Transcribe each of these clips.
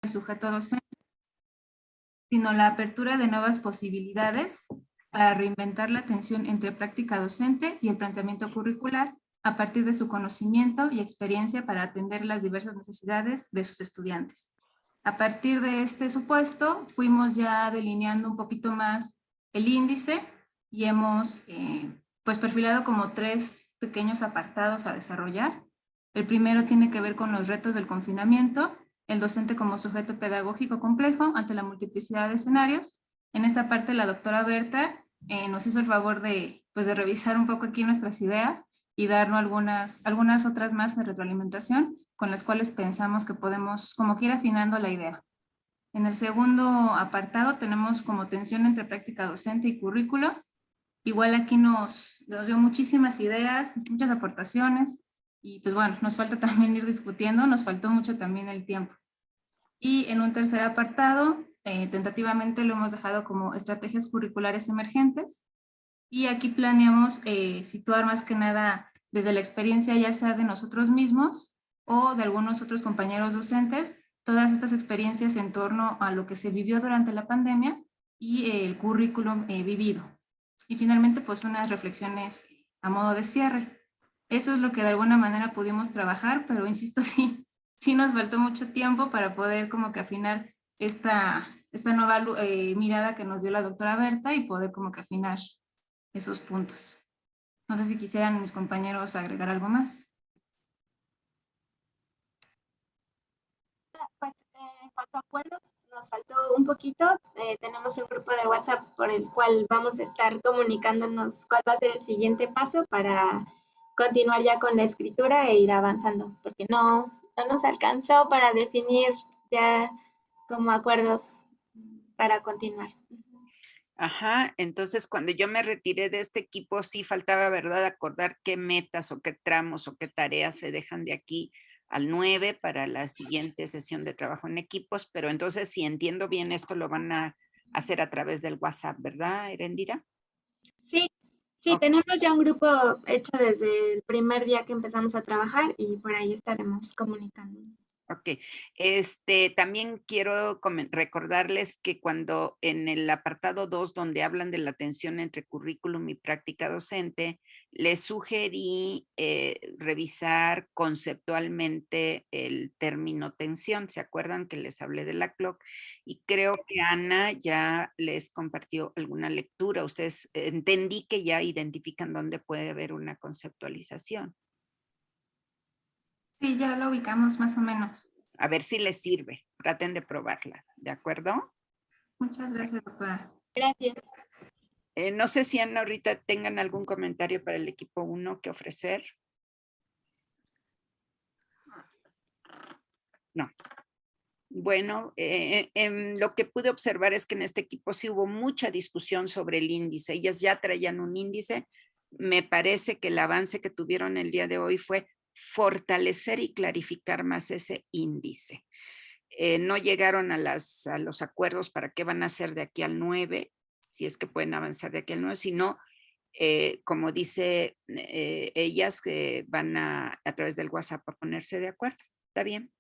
el sujeto docente, sino la apertura de nuevas posibilidades para reinventar la tensión entre práctica docente y el planteamiento curricular a partir de su conocimiento y experiencia para atender las diversas necesidades de sus estudiantes. A partir de este supuesto, fuimos ya delineando un poquito más el índice y hemos pues perfilado como 3 pequeños apartados a desarrollar. El primero tiene que ver con los retos del confinamiento, el docente como sujeto pedagógico complejo ante la multiplicidad de escenarios. En esta parte la doctora Berta nos hizo el favor de revisar un poco aquí nuestras ideas y darnos algunas otras más de retroalimentación con las cuales pensamos que podemos como que ir afinando la idea. En el segundo apartado tenemos como tensión entre práctica docente y currículo. Igual aquí nos dio muchísimas ideas, muchas aportaciones y pues bueno, nos falta también ir discutiendo, nos faltó mucho también el tiempo. Y en un tercer apartado, tentativamente lo hemos dejado como estrategias curriculares emergentes y aquí planeamos situar más que nada desde la experiencia ya sea de nosotros mismos o de algunos otros compañeros docentes, todas estas experiencias en torno a lo que se vivió durante la pandemia y el currículum vivido. Y finalmente, pues unas reflexiones a modo de cierre. Eso es lo que de alguna manera pudimos trabajar, pero insisto, sí nos faltó mucho tiempo para poder como que afinar esta nueva mirada que nos dio la doctora Berta y poder como que afinar esos puntos. No sé si quisieran mis compañeros agregar algo más. Pues en cuanto a acuerdos, nos faltó un poquito. Tenemos un grupo de WhatsApp por el cual vamos a estar comunicándonos cuál va a ser el siguiente paso para continuar ya con la escritura e ir avanzando, porque no nos alcanzó para definir ya como acuerdos para continuar. Ajá, entonces cuando yo me retiré de este equipo, sí faltaba, ¿verdad?, acordar qué metas o qué tramos o qué tareas se dejan de aquí al 9 para la siguiente sesión de trabajo en equipos, pero entonces si entiendo bien esto lo van a hacer a través del WhatsApp, ¿verdad, Erendira? Sí, Ok. tenemos ya un grupo hecho desde el primer día que empezamos a trabajar y por ahí estaremos comunicándonos. Ok, también quiero recordarles que cuando en el apartado 2, donde hablan de la tensión entre currículum y práctica docente, les sugerí revisar conceptualmente el término tensión. ¿Se acuerdan que les hablé de la CLOC? Y creo que Ana ya les compartió alguna lectura. Ustedes entendí que ya identifican dónde puede haber una conceptualización. Sí, ya lo ubicamos más o menos. A ver si les sirve. Traten de probarla, ¿de acuerdo? Muchas gracias, doctora. Gracias. No sé si Ana ahorita tengan algún comentario para el equipo 1 que ofrecer. No. Bueno, lo que pude observar es que en este equipo sí hubo mucha discusión sobre el índice. Ellas ya traían un índice. Me parece que el avance que tuvieron el día de hoy fue fortalecer y clarificar más ese índice. No llegaron a los acuerdos para qué van a hacer de aquí al 9, si es que pueden avanzar de aquí al 9, sino, como dice ellas, que van a través del WhatsApp a ponerse de acuerdo. ¿Está bien?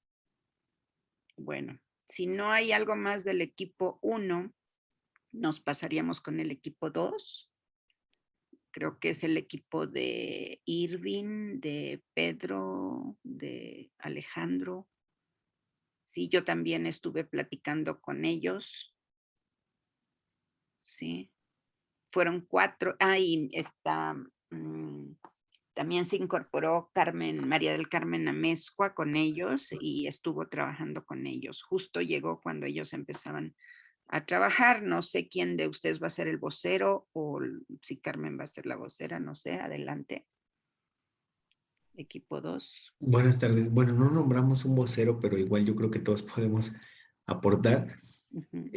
Bueno, si no hay algo más del equipo 1, nos pasaríamos con el equipo 2. Creo que es el equipo de Irving, de Pedro, de Alejandro. Sí, yo también estuve platicando con ellos. Sí, fueron 4. Y también se incorporó María del Carmen Amezcua con ellos y estuvo trabajando con ellos. Justo llegó cuando ellos empezaban a trabajar. No sé quién de ustedes va a ser el vocero o si Carmen va a ser la vocera, no sé. Adelante. Equipo 2. Buenas tardes. Bueno, no nombramos un vocero, pero igual yo creo que todos podemos aportar. Uh-huh.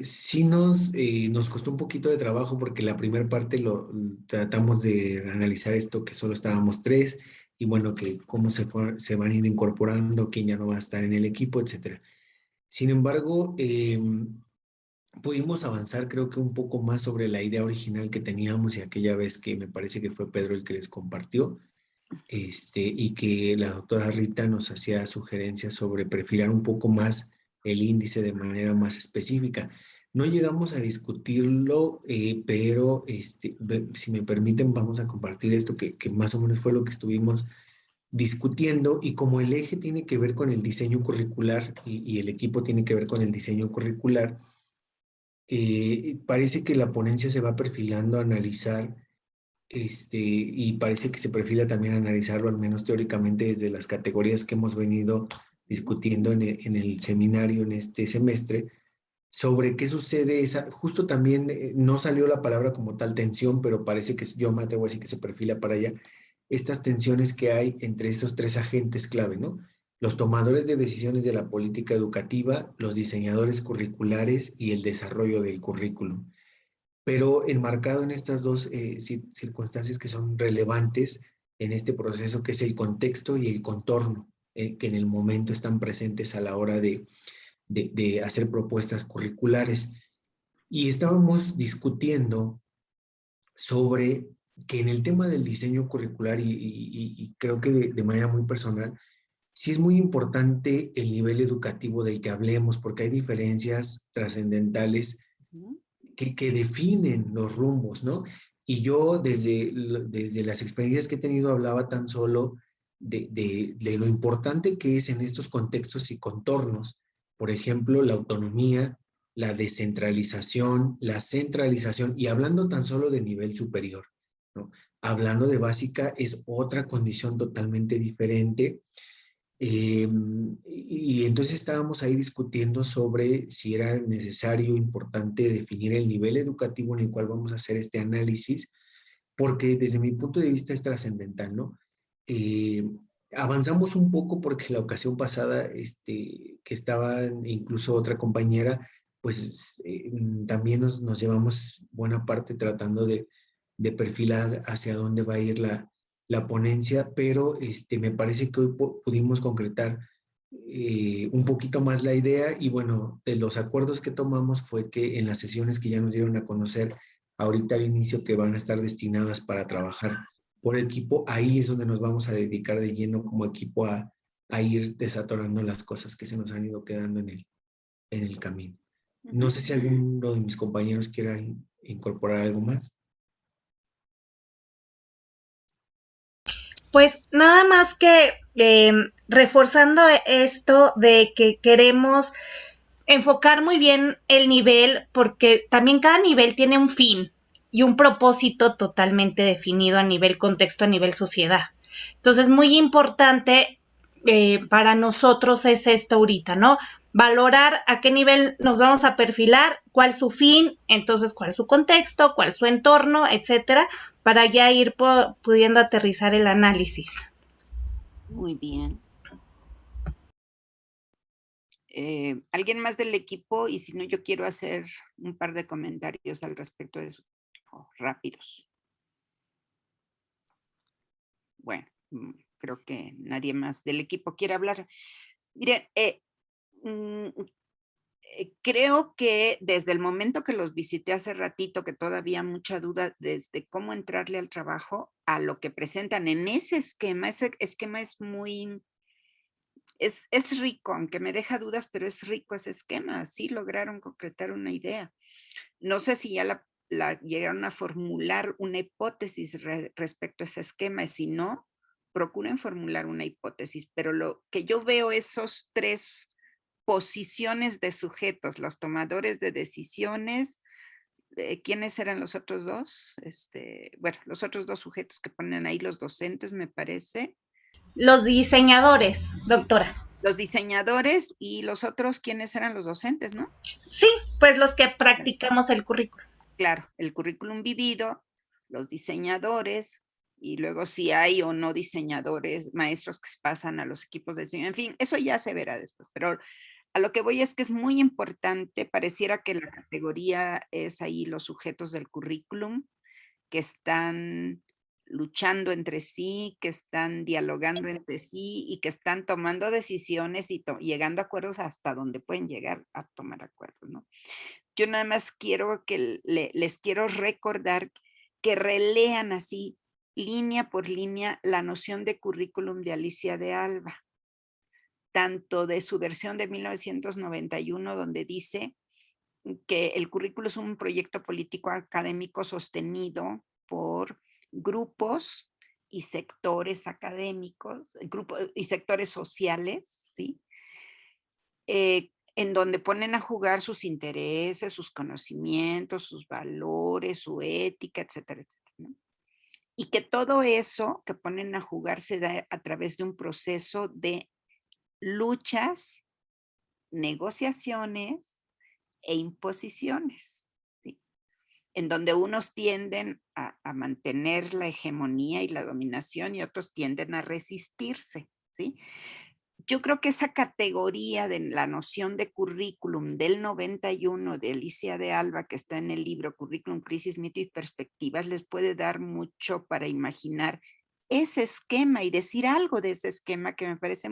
Sí nos costó un poquito de trabajo porque la primera parte tratamos de analizar esto, que solo estábamos 3, y bueno, que cómo se van a ir incorporando, quién ya no va a estar en el equipo, etcétera. Sin embargo, pudimos avanzar creo que un poco más sobre la idea original que teníamos y aquella vez que me parece que fue Pedro el que les compartió. y que la doctora Rita nos hacía sugerencias sobre perfilar un poco más el índice de manera más específica. No llegamos a discutirlo, pero si me permiten, vamos a compartir esto que más o menos fue lo que estuvimos discutiendo, y como el eje tiene que ver con el diseño curricular y el equipo tiene que ver con el diseño curricular, parece que la ponencia se va perfilando a analizar, y parece que se perfila también a analizarlo, al menos teóricamente, desde las categorías que hemos venido discutiendo en el seminario en este semestre, sobre qué sucede. Justo también no salió la palabra como tal tensión, pero parece que yo me atrevo a decir que se perfila para allá, estas tensiones que hay entre estos tres agentes clave, ¿no? Los tomadores de decisiones de la política educativa, los diseñadores curriculares y el desarrollo del currículum. Pero enmarcado en estas dos circunstancias que son relevantes en este proceso, que es el contexto y el contorno, que en el momento están presentes a la hora de hacer propuestas curriculares. Y estábamos discutiendo sobre que en el tema del diseño curricular, y creo que de manera muy personal, sí es muy importante el nivel educativo del que hablemos, porque hay diferencias trascendentales que definen los rumbos, ¿no? Y yo desde las experiencias que he tenido hablaba tan solo de lo importante que es en estos contextos y contornos, por ejemplo, la autonomía, la descentralización, la centralización, y hablando tan solo de nivel superior, ¿no? Hablando de básica es otra condición totalmente diferente. Y entonces estábamos ahí discutiendo sobre si era necesario, importante definir el nivel educativo en el cual vamos a hacer este análisis, porque desde mi punto de vista es trascendental, ¿no? Eh, Avanzamos un poco porque la ocasión pasada, que estaba incluso otra compañera, pues también nos llevamos buena parte tratando de perfilar hacia dónde va a ir la ponencia, pero me parece que hoy pudimos concretar un poquito más la idea, y bueno, de los acuerdos que tomamos fue que en las sesiones que ya nos dieron a conocer ahorita al inicio, que van a estar destinadas para trabajar por equipo, ahí es donde nos vamos a dedicar de lleno como equipo a ir desatorando las cosas que se nos han ido quedando en el camino. No sé si alguno de mis compañeros quiera incorporar algo más. Pues nada más que reforzando esto de que queremos enfocar muy bien el nivel, porque también cada nivel tiene un fin y un propósito totalmente definido a nivel contexto, a nivel sociedad. Entonces, muy importante para nosotros es esto ahorita, ¿no? Valorar a qué nivel nos vamos a perfilar, cuál su fin, entonces cuál su contexto, cuál su entorno, etcétera, para ya ir pudiendo aterrizar el análisis. Muy bien. ¿Alguien más del equipo? Y si no, yo quiero hacer un par de comentarios al respecto de eso, rápidos. Bueno, creo que nadie más del equipo quiere hablar. Miren, creo que desde el momento que los visité hace ratito, que todavía mucha duda desde cómo entrarle al trabajo, a lo que presentan en ese esquema es muy, es rico, aunque me deja dudas, pero es rico ese esquema. Sí lograron concretar una idea. No sé si ya llegaron a formular una hipótesis respecto a ese esquema, y si no, procuren formular una hipótesis, pero lo que yo veo, esos tres posiciones de sujetos, los tomadores de decisiones. ¿Quiénes eran los otros dos? Bueno, los otros dos sujetos que ponen ahí, los docentes, me parece. Los diseñadores, doctora. Los diseñadores, y los otros, ¿quiénes eran los docentes, no? Sí, pues los que practicamos el currículum. Claro, el currículum vivido, los diseñadores, y luego si hay o no diseñadores, maestros que se pasan a los equipos de diseño. En fin, eso ya se verá después, pero a lo que voy es que es muy importante. Pareciera que la categoría es ahí los sujetos del currículum, que están luchando entre sí, que están dialogando entre sí y que están tomando decisiones y llegando a acuerdos hasta donde pueden llegar a tomar acuerdos, ¿no? Yo nada más quiero que les quiero recordar que relean así línea por línea la noción de currículum de Alicia de Alba, tanto de su versión de 1991, donde dice que el currículo es un proyecto político académico sostenido por grupos y sectores académicos, grupos y sectores sociales, ¿sí? En donde ponen a jugar sus intereses, sus conocimientos, sus valores, su ética, etcétera, etcétera, ¿no? Y que todo eso que ponen a jugar se da a través de un proceso de luchas, negociaciones e imposiciones, ¿sí? En donde unos tienden a mantener la hegemonía y la dominación y otros tienden a resistirse, ¿sí? Yo creo que esa categoría de la noción de currículum del 91 de Alicia de Alba, que está en el libro Currículum, Crisis, Mito y Perspectivas, les puede dar mucho para imaginar ese esquema y decir algo de ese esquema, que me parece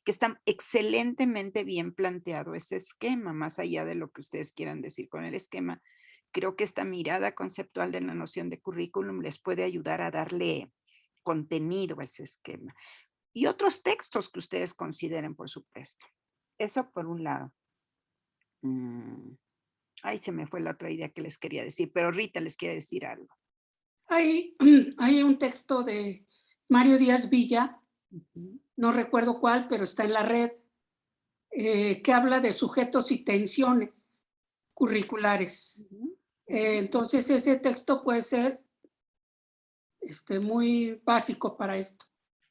que está excelentemente bien planteado ese esquema, más allá de lo que ustedes quieran decir con el esquema. Creo que esta mirada conceptual de la noción de currículum les puede ayudar a darle contenido a ese esquema. Y otros textos que ustedes consideren, por supuesto. Eso por un lado. Ay, se me fue la otra idea que les quería decir, pero Rita les quiere decir algo. Hay un texto de Mario Díaz Villa, no recuerdo cuál, pero está en la red, que habla de sujetos y tensiones curriculares. Entonces ese texto puede ser muy básico para esto.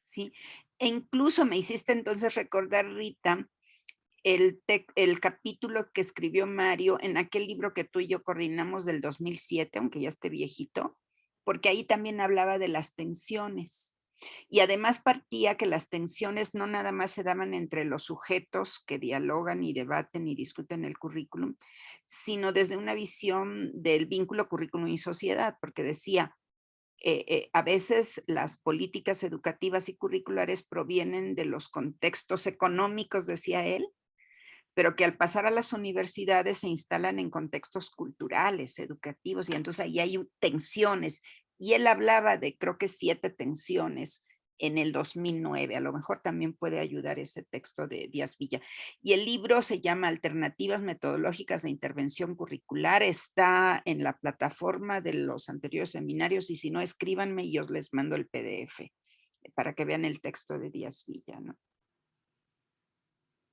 Sí, e incluso me hiciste entonces recordar, Rita, el capítulo que escribió Mario en aquel libro que tú y yo coordinamos del 2007, aunque ya esté viejito, porque ahí también hablaba de las tensiones. Y además partía que las tensiones no nada más se daban entre los sujetos que dialogan y debaten y discuten el currículum, sino desde una visión del vínculo currículum y sociedad, porque decía, a veces las políticas educativas y curriculares provienen de los contextos económicos, decía él, pero que al pasar a las universidades se instalan en contextos culturales, educativos, y entonces ahí hay tensiones. Y él hablaba de, creo que 7 tensiones en el 2009. A lo mejor también puede ayudar ese texto de Díaz Villa. Y el libro se llama Alternativas Metodológicas de Intervención Curricular. Está en la plataforma de los anteriores seminarios, y si no, escríbanme y yo les mando el PDF para que vean el texto de Díaz Villa, ¿no?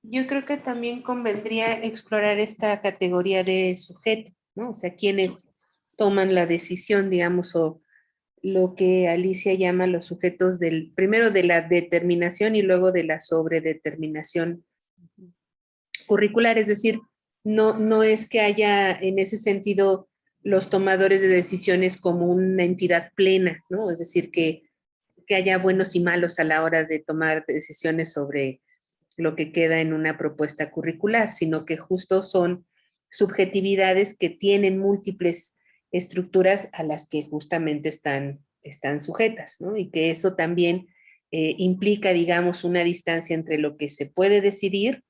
Yo creo que también convendría explorar esta categoría de sujeto, ¿no? O sea, quienes toman la decisión, digamos, o lo que Alicia llama los sujetos primero de la determinación y luego de la sobredeterminación curricular. Es decir, no es que haya en ese sentido los tomadores de decisiones como una entidad plena, ¿no? Es decir, que haya buenos y malos a la hora de tomar decisiones sobre lo que queda en una propuesta curricular, sino que justo son subjetividades que tienen múltiples estructuras a las que justamente están sujetas, ¿no? Y que eso también implica, digamos, una distancia entre lo que se puede decidir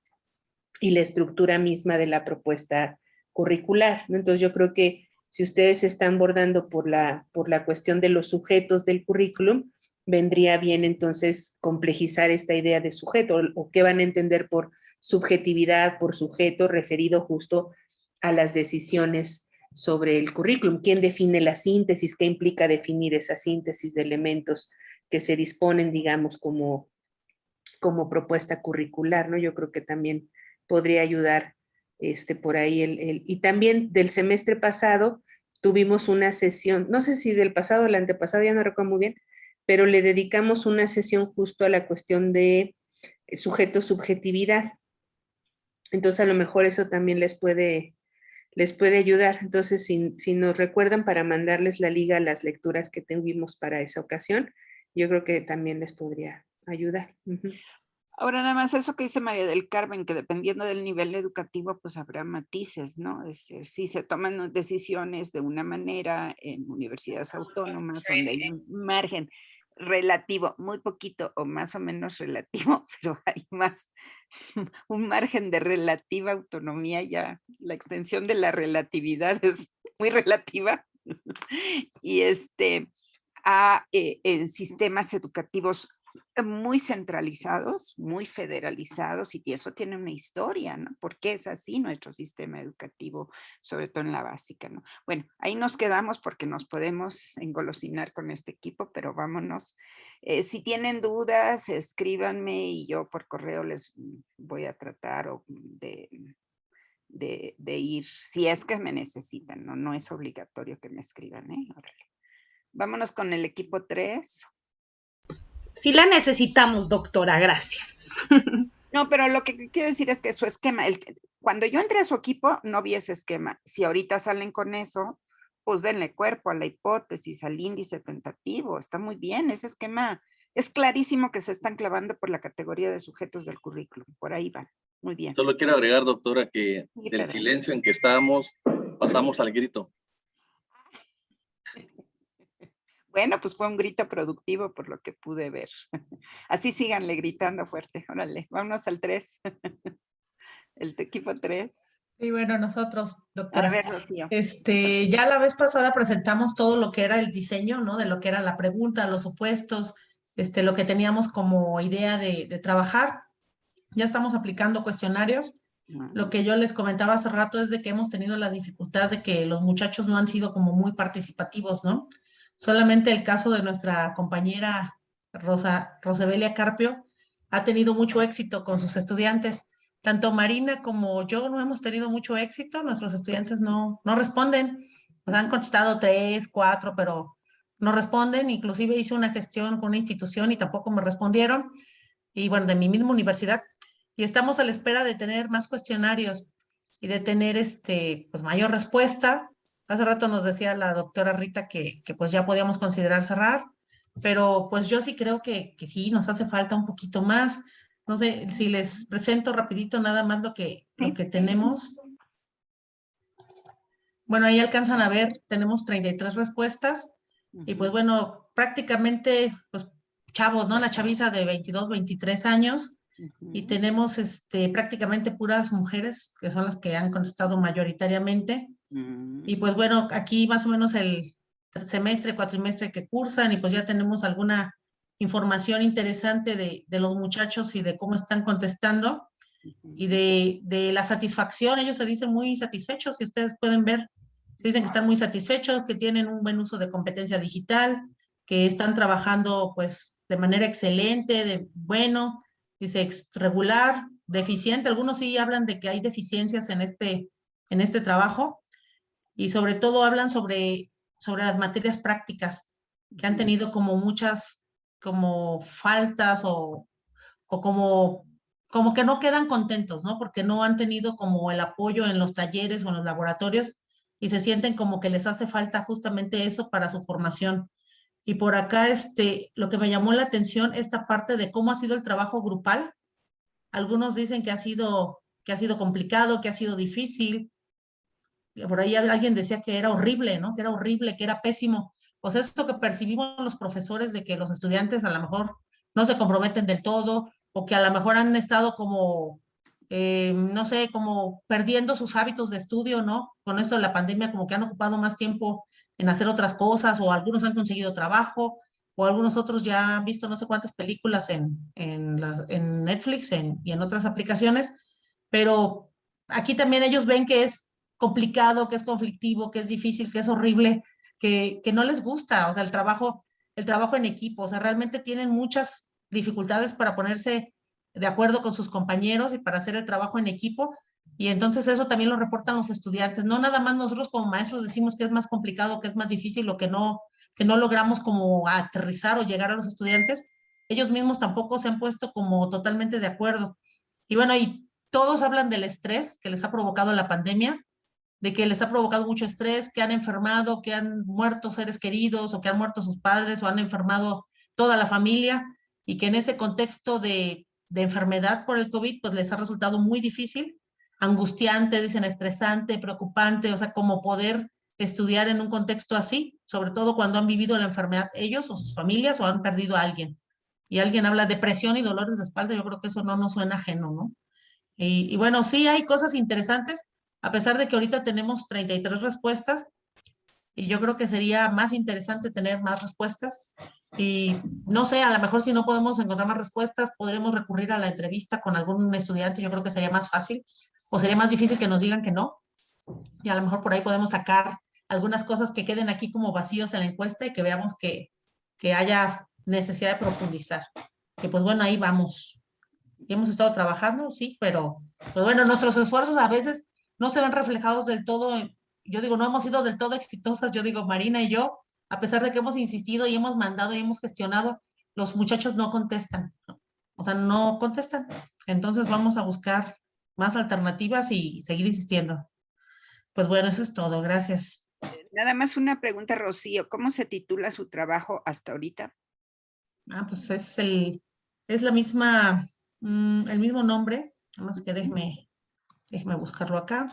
y la estructura misma de la propuesta curricular, ¿no? Entonces yo creo que si ustedes están abordando por la cuestión de los sujetos del currículum, vendría bien entonces complejizar esta idea de sujeto, o qué van a entender por subjetividad, por sujeto, referido justo a las decisiones sobre el currículum. ¿Quién define la síntesis? ¿Qué implica definir esa síntesis de elementos que se disponen, digamos, como propuesta curricular, ¿no? Yo creo que también podría ayudar por ahí. Y también del semestre pasado tuvimos una sesión, no sé si del pasado o el antepasado, ya no recuerdo muy bien, pero le dedicamos una sesión justo a la cuestión de sujeto-subjetividad. Entonces a lo mejor eso también les puede ayudar. Entonces si nos recuerdan para mandarles la liga a las lecturas que tuvimos para esa ocasión, yo creo que también les podría ayudar. Ahora nada más eso que dice María del Carmen, que dependiendo del nivel educativo, pues habrá matices, ¿no? Es decir, si se toman decisiones de una manera en universidades autónomas, donde hay un margen relativo, muy poquito o más o menos relativo, pero hay más, un margen de relativa autonomía, ya la extensión de la relatividad es muy relativa. Y en sistemas educativos muy centralizados, muy federalizados, y eso tiene una historia, ¿no? ¿Por qué es así nuestro sistema educativo, sobre todo en la básica, ¿no? Bueno, ahí nos quedamos porque nos podemos engolosinar con este equipo, pero vámonos. Si tienen dudas, escríbanme y yo por correo les voy a tratar de ir, si es que me necesitan, ¿no? No es obligatorio que me escriban, ¿eh? Órale. Vámonos con el equipo 3. Sí la necesitamos, doctora, gracias. No, pero lo que quiero decir es que su esquema, cuando yo entré a su equipo, no vi ese esquema. Si ahorita salen con eso, pues denle cuerpo a la hipótesis, al índice tentativo. Está muy bien, ese esquema es clarísimo que se están clavando por la categoría de sujetos del currículum. Por ahí van. Muy bien. Solo quiero agregar, doctora, que Sí, del Pedro. silencio en que estábamos, pasamos al grito. Bueno, pues fue un grito productivo por lo que pude ver. Así síganle gritando fuerte. Órale, vámonos al 3. El equipo 3. Sí, bueno, nosotros, A doctora. ver, Rocío. Ya la vez pasada presentamos todo lo que era el diseño, ¿no? De lo que era la pregunta, los supuestos, lo que teníamos como idea de trabajar. Ya estamos aplicando cuestionarios. Lo que yo les comentaba hace rato es de que hemos tenido la dificultad de que los muchachos no han sido como muy participativos, ¿no? Solamente el caso de nuestra compañera Rosebelia Carpio ha tenido mucho éxito con sus estudiantes. Tanto Marina como yo no hemos tenido mucho éxito, nuestros estudiantes no responden. Nos han contestado 3, 4, pero no responden. Inclusive hice una gestión con una institución y tampoco me respondieron. Y bueno, de mi misma universidad. Y estamos a la espera de tener más cuestionarios y de tener pues mayor respuesta. Hace rato nos decía la doctora Rita que pues ya podíamos considerar cerrar, pero pues yo sí creo que sí, nos hace falta un poquito más. No sé, si les presento rapidito nada más lo que tenemos. Bueno, ahí alcanzan a ver, tenemos 33 respuestas y pues bueno, prácticamente pues chavos, ¿no? La chaviza de 22, 23 años. Y tenemos prácticamente puras mujeres, que son las que han contestado mayoritariamente. Y pues bueno, aquí más o menos el semestre, cuatrimestre que cursan, y pues ya tenemos alguna información interesante de los muchachos y de cómo están contestando y de la satisfacción. Ellos se dicen muy satisfechos, si ustedes pueden ver, se dicen que están muy satisfechos, que tienen un buen uso de competencia digital, que están trabajando pues de manera excelente, dice regular, deficiente. Algunos sí hablan de que hay deficiencias en este trabajo y sobre todo hablan sobre las materias prácticas, que han tenido como muchas como faltas o como que no quedan contentos, ¿no? Porque no han tenido como el apoyo en los talleres o en los laboratorios y se sienten como que les hace falta justamente eso para su formación. Y por acá, lo que me llamó la atención, esta parte de cómo ha sido el trabajo grupal. Algunos dicen que ha sido complicado, que ha sido difícil. Por ahí alguien decía que era horrible, ¿no? Que era horrible, que era pésimo. Pues esto que percibimos los profesores de que los estudiantes a lo mejor no se comprometen del todo o que a lo mejor han estado como, no sé, como perdiendo sus hábitos de estudio, ¿no? Con esto de la pandemia como que han ocupado más tiempo en hacer otras cosas o algunos han conseguido trabajo o algunos otros ya han visto no sé cuántas películas en Netflix y en otras aplicaciones, pero aquí también ellos ven que es complicado, que es conflictivo, que es difícil, que es horrible, que no les gusta, o sea, el trabajo en equipo, o sea, realmente tienen muchas dificultades para ponerse de acuerdo con sus compañeros y para hacer el trabajo en equipo, y entonces eso también lo reportan los estudiantes, no nada más nosotros como maestros decimos que es más complicado, que es más difícil o que no logramos como aterrizar o llegar a los estudiantes, ellos mismos tampoco se han puesto como totalmente de acuerdo. Y bueno, y todos hablan del estrés que les ha provocado la pandemia, de que les ha provocado mucho estrés, que han enfermado, que han muerto seres queridos o que han muerto sus padres o han enfermado toda la familia y que en ese contexto de enfermedad por el COVID, pues les ha resultado muy difícil, angustiante, dicen estresante, preocupante, o sea, como poder estudiar en un contexto así, sobre todo cuando han vivido la enfermedad ellos o sus familias o han perdido a alguien. Y alguien habla de depresión y dolores de espalda, yo creo que eso no nos suena ajeno, ¿no? Y bueno, sí hay cosas interesantes, a pesar de que ahorita tenemos 33 respuestas, y yo creo que sería más interesante tener más respuestas. Y no sé, a lo mejor si no podemos encontrar más respuestas, podremos recurrir a la entrevista con algún estudiante. Yo creo que sería más fácil, o sería más difícil que nos digan que no. Y a lo mejor por ahí podemos sacar algunas cosas que queden aquí como vacíos en la encuesta y que veamos que haya necesidad de profundizar. Que pues bueno, ahí vamos. Y hemos estado trabajando, sí, pero pues bueno, nuestros esfuerzos a veces no se ven reflejados del todo. Yo digo, no hemos sido del todo exitosas, yo digo, Marina y yo, a pesar de que hemos insistido y hemos mandado y hemos gestionado, los muchachos no contestan, ¿no? O sea, no contestan. Entonces vamos a buscar más alternativas y seguir insistiendo. Pues bueno, eso es todo, gracias. Nada más una pregunta, Rocío. ¿Cómo se titula su trabajo hasta ahorita? Pues es la misma, el mismo nombre, nada más que déjeme buscarlo acá.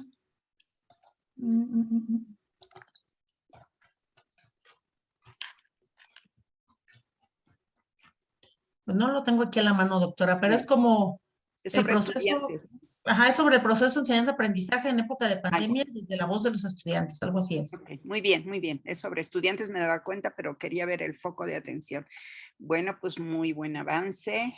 Pues no lo tengo aquí a la mano, doctora, pero es como Es el sobre proceso. estudiantes. Ajá, es sobre el proceso de enseñanza-aprendizaje en época de pandemia desde la voz de los estudiantes, algo así es. Okay, muy bien, muy bien. Es sobre estudiantes, me daba cuenta, pero quería ver el foco de atención. Bueno, pues muy buen avance.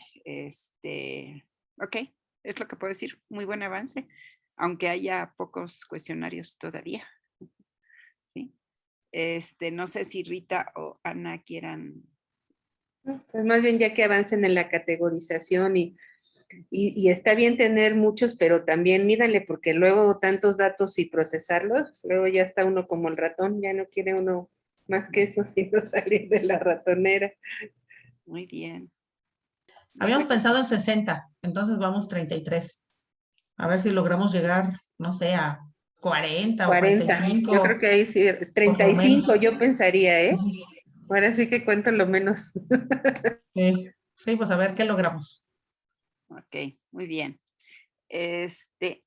Ok, es lo que puedo decir, muy buen avance, aunque haya pocos cuestionarios todavía. ¿Sí? No sé si Rita o Ana quieran. Pues más bien ya que avancen en la categorización y está bien tener muchos, pero también mídanle, porque luego tantos datos y procesarlos, luego ya está uno como el ratón, ya no quiere uno más que eso, sino salir de la ratonera. Muy bien. Habíamos pensado en 60, entonces vamos 33. A ver si logramos llegar, no sé, a 40 o 45. Yo creo que ahí sí, 35 yo pensaría, ¿eh? Ahora sí que cuento lo menos. Sí, pues a ver qué logramos. Ok, muy bien.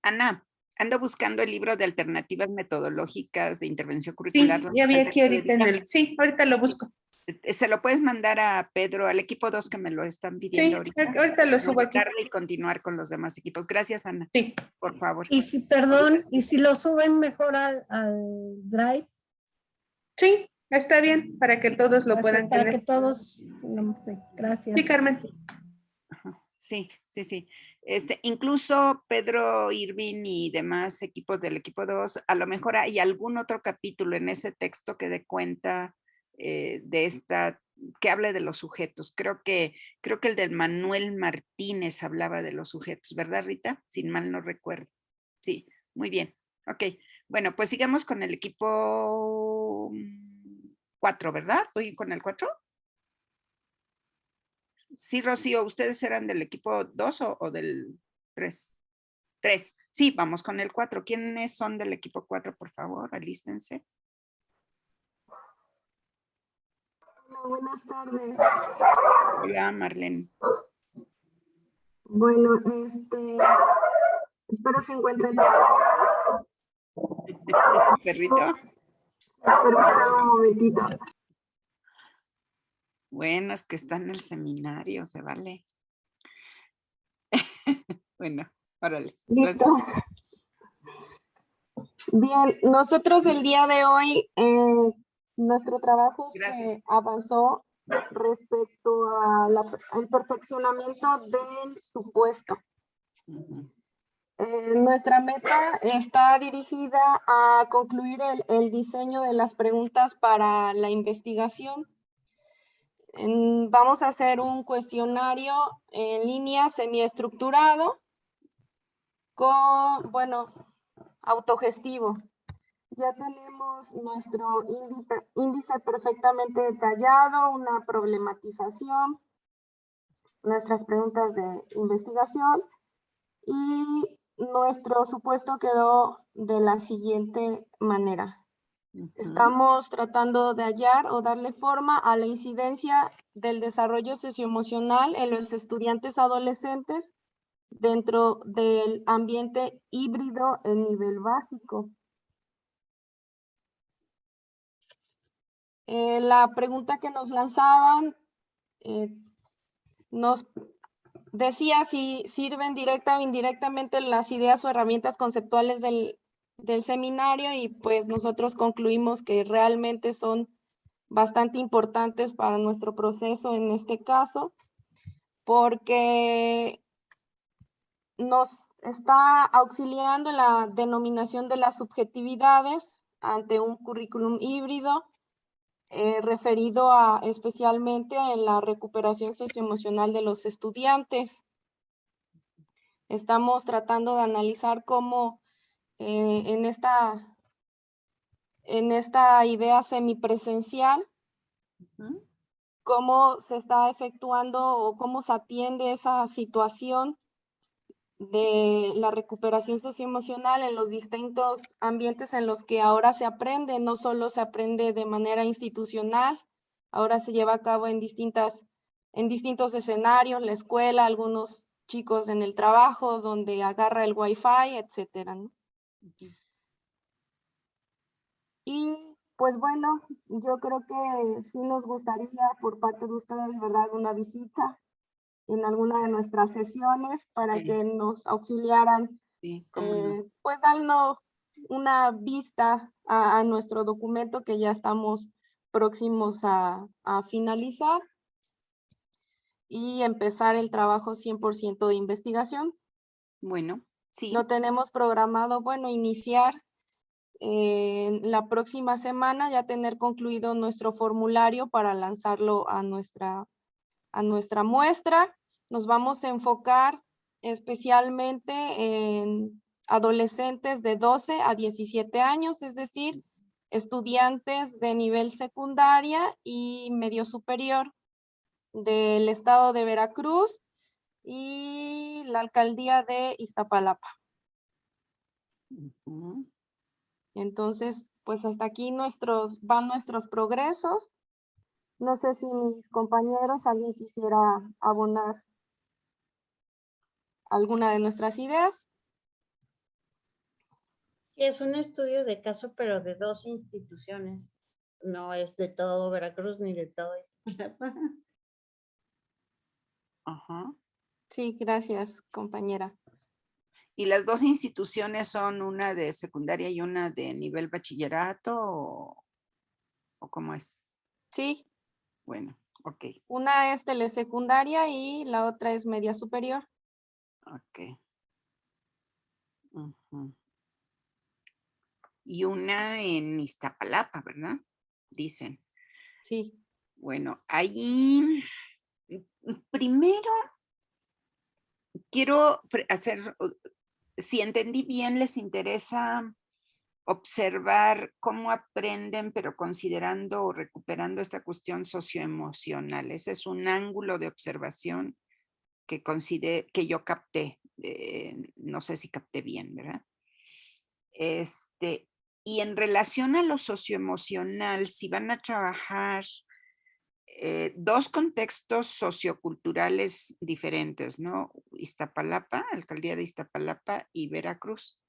Ana, ando buscando el libro de alternativas metodológicas de intervención curricular. Sí, ya vi aquí ahorita en el... Sí, ahorita lo busco. ¿Se lo puedes mandar a Pedro, al equipo 2 que me lo están pidiendo Sí, ahorita? ahorita lo subo aquí. Y continuar con los demás equipos. Gracias, Ana. Sí. Por favor. Y si, perdón, ¿y si lo suben mejor al Drive? Sí, está bien, para que todos lo puedan para tener. que todos, gracias. Sí, Carmen. Sí, sí, sí. Incluso Pedro, Irving y demás equipos del equipo 2, a lo mejor hay algún otro capítulo en ese texto que dé cuenta que hable de los sujetos. Creo que el del Manuel Martínez hablaba de los sujetos, ¿verdad, Rita? Sin mal no recuerdo. Sí, muy bien. Ok, bueno, pues sigamos con el equipo 4, ¿verdad? ¿Voy con el 4? Sí, Rocío, ¿ustedes eran del equipo 2 o del 3? 3. Sí, vamos con el 4. ¿Quiénes son del equipo 4, por favor? Alístense. Hola, buenas tardes. Hola, Marlene. Bueno, espero se encuentren bien. ¿Perrito? Permítame un momentito. Bueno, es que está en el seminario, se vale. Bueno, órale. Listo. Bien, nosotros el día de hoy, nuestro trabajo se avanzó respecto al perfeccionamiento del supuesto. Nuestra meta está dirigida a concluir el diseño de las preguntas para la investigación. Vamos a hacer un cuestionario en línea semiestructurado con, autogestivo. Ya tenemos nuestro índice perfectamente detallado, una problematización, nuestras preguntas de investigación y nuestro supuesto quedó de la siguiente manera. Estamos tratando de hallar o darle forma a la incidencia del desarrollo socioemocional en los estudiantes adolescentes dentro del ambiente híbrido en nivel básico. La pregunta que nos lanzaban nos decía si sirven directa o indirectamente las ideas o herramientas conceptuales del del seminario y pues nosotros concluimos que realmente son bastante importantes para nuestro proceso en este caso, porque nos está auxiliando en la denominación de las subjetividades ante un currículum híbrido referido a especialmente en la recuperación socioemocional de los estudiantes. Estamos tratando de analizar cómo en esta idea semipresencial, cómo se está efectuando o cómo se atiende esa situación de la recuperación socioemocional en los distintos ambientes en los que ahora se aprende. No solo se aprende de manera institucional, ahora se lleva a cabo en distintos escenarios, la escuela, algunos chicos en el trabajo, donde agarra el wifi, etcétera, ¿no? Y pues bueno, yo creo que sí nos gustaría por parte de ustedes, ¿verdad?, una visita en alguna de nuestras sesiones para Sí. que nos auxiliaran, Sí, cómo no. pues dando una vista a nuestro documento que ya estamos próximos a finalizar y empezar el trabajo 100% de investigación. Bueno, sí. Lo tenemos programado, bueno, iniciar la próxima semana, ya tener concluido nuestro formulario para lanzarlo a nuestra muestra. Nos vamos a enfocar especialmente en adolescentes de 12 a 17 años, es decir, estudiantes de nivel secundaria y medio superior del estado de Veracruz y la alcaldía de Iztapalapa. Entonces, pues hasta aquí van nuestros progresos. No sé si mis compañeros, alguien quisiera abonar alguna de nuestras ideas. Sí, es un estudio de caso, pero de 2 instituciones. No es de todo Veracruz ni de todo Iztapalapa. Ajá. Sí, gracias, compañera. ¿Y las 2 instituciones son una de secundaria y una de nivel bachillerato o cómo es? Sí. Bueno, ok. Una es telesecundaria y la otra es media superior. Ok. Ujú. Y una en Iztapalapa, ¿verdad? Dicen. Sí. Bueno, ahí primero quiero hacer, si entendí bien, les interesa observar cómo aprenden, pero considerando o recuperando esta cuestión socioemocional. Ese es un ángulo de observación que yo capté. No sé si capté bien, ¿verdad? Y en relación a lo socioemocional, si van a trabajar 2 contextos socioculturales diferentes, ¿no? Iztapalapa, alcaldía de Iztapalapa y Veracruz.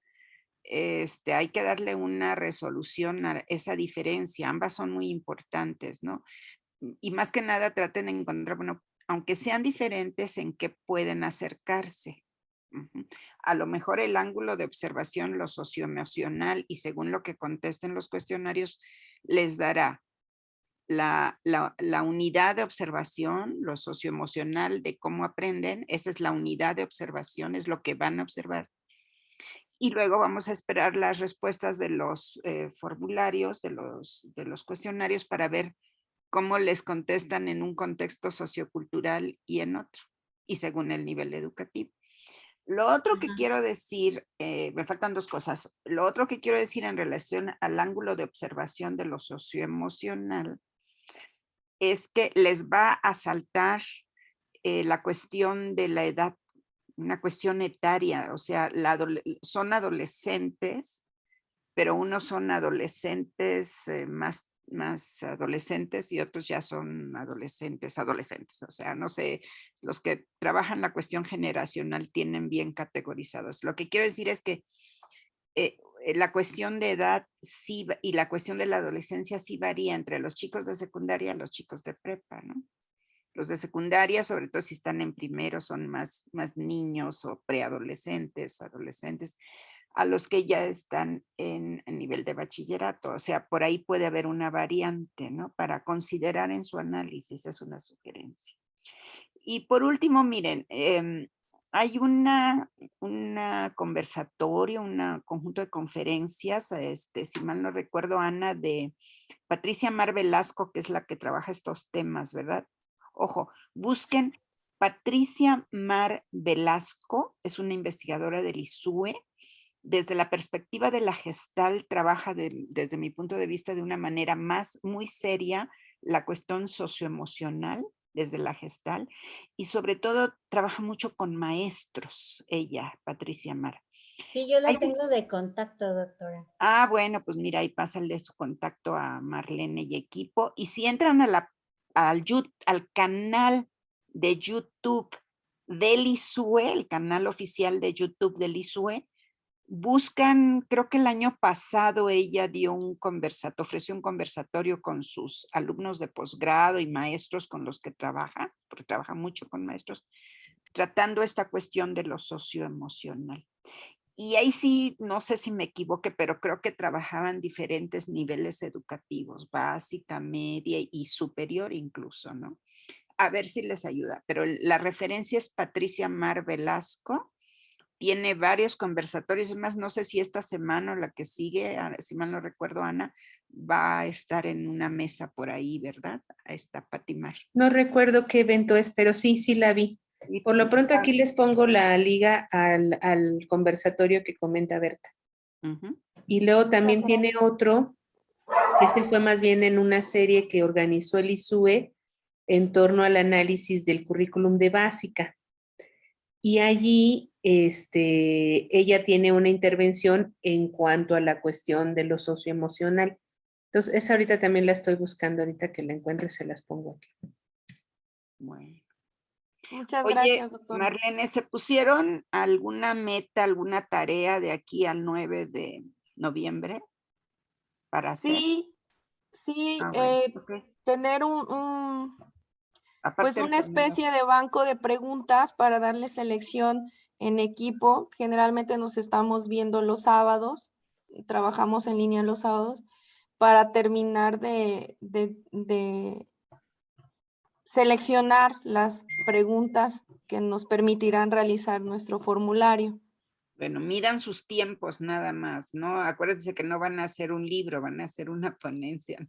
Hay que darle una resolución a esa diferencia. Ambas son muy importantes, ¿no? Y más que nada traten de encontrar, bueno, aunque sean diferentes, en qué pueden acercarse. A lo mejor el ángulo de observación, lo socioemocional, y según lo que contesten los cuestionarios, les dará la unidad de observación, lo socioemocional de cómo aprenden. Esa es la unidad de observación, es lo que van a observar. Y luego vamos a esperar las respuestas de los formularios, de los cuestionarios, para ver cómo les contestan en un contexto sociocultural y en otro, y según el nivel educativo. Lo otro que quiero decir, me faltan 2 cosas. Lo otro que quiero decir en relación al ángulo de observación de lo socioemocional es que les va a saltar la cuestión de la edad, una cuestión etaria, o sea, son adolescentes, pero unos son adolescentes más adolescentes y otros ya son adolescentes, o sea, no sé, los que trabajan la cuestión generacional tienen bien categorizados. Lo que quiero decir es que la cuestión de edad sí, y la cuestión de la adolescencia sí varía entre los chicos de secundaria y los chicos de prepa, ¿no? Los de secundaria, sobre todo si están en primero, son más niños o preadolescentes, adolescentes. a los que ya están en nivel de bachillerato. O sea, por ahí puede haber una variante, ¿no? Para considerar en su análisis, es una sugerencia. Y por último, miren, hay una conversatorio, un conjunto de conferencias, si mal no recuerdo, Ana, de Patricia Mar Velasco, que es la que trabaja estos temas, ¿verdad? Ojo, busquen Patricia Mar Velasco, es una investigadora del ISUE. Desde la perspectiva de la Gestalt, trabaja desde mi punto de vista de una manera muy seria la cuestión socioemocional desde la Gestalt, y sobre todo trabaja mucho con maestros, ella, Patricia Mar. Sí, yo la tengo de contacto, doctora. Ah, bueno, pues mira, ahí pásale su contacto a Marlene y equipo. Y si entran al canal de YouTube del ISUE, el canal oficial de YouTube del ISUE, buscan, creo que el año pasado ella ofreció un conversatorio con sus alumnos de posgrado y maestros con los que trabaja, porque trabaja mucho con maestros, tratando esta cuestión de lo socioemocional. Y ahí sí, no sé si me equivoqué, pero creo que trabajaban diferentes niveles educativos, básica, media y superior incluso, ¿no? A ver si les ayuda. Pero la referencia es Patricia Mar Velasco. Tiene varios conversatorios, es más, no sé si esta semana o la que sigue, si mal no recuerdo, Ana, va a estar en una mesa por ahí, ¿verdad? Está Pati Mar. No recuerdo qué evento es, pero sí la vi. Por lo pronto aquí les pongo la liga al conversatorio que comenta Berta. Y luego también tiene otro, este fue más bien en una serie que organizó el ISUE en torno al análisis del currículum de básica. Y allí ella tiene una intervención en cuanto a la cuestión de lo socioemocional. Entonces, esa ahorita también la estoy buscando, ahorita que la encuentre se las pongo aquí. Bueno. Muchas Oye, gracias, doctora. Marlene, ¿se pusieron alguna meta, alguna tarea de aquí al 9 de noviembre para hacer? Sí, Okay. tener pues una especie de banco de preguntas para darle selección en equipo. Generalmente nos estamos viendo los sábados, trabajamos en línea los sábados, para terminar de seleccionar las preguntas que nos permitirán realizar nuestro formulario. Bueno, midan sus tiempos nada más, ¿no? Acuérdense que no van a hacer un libro, van a hacer una ponencia.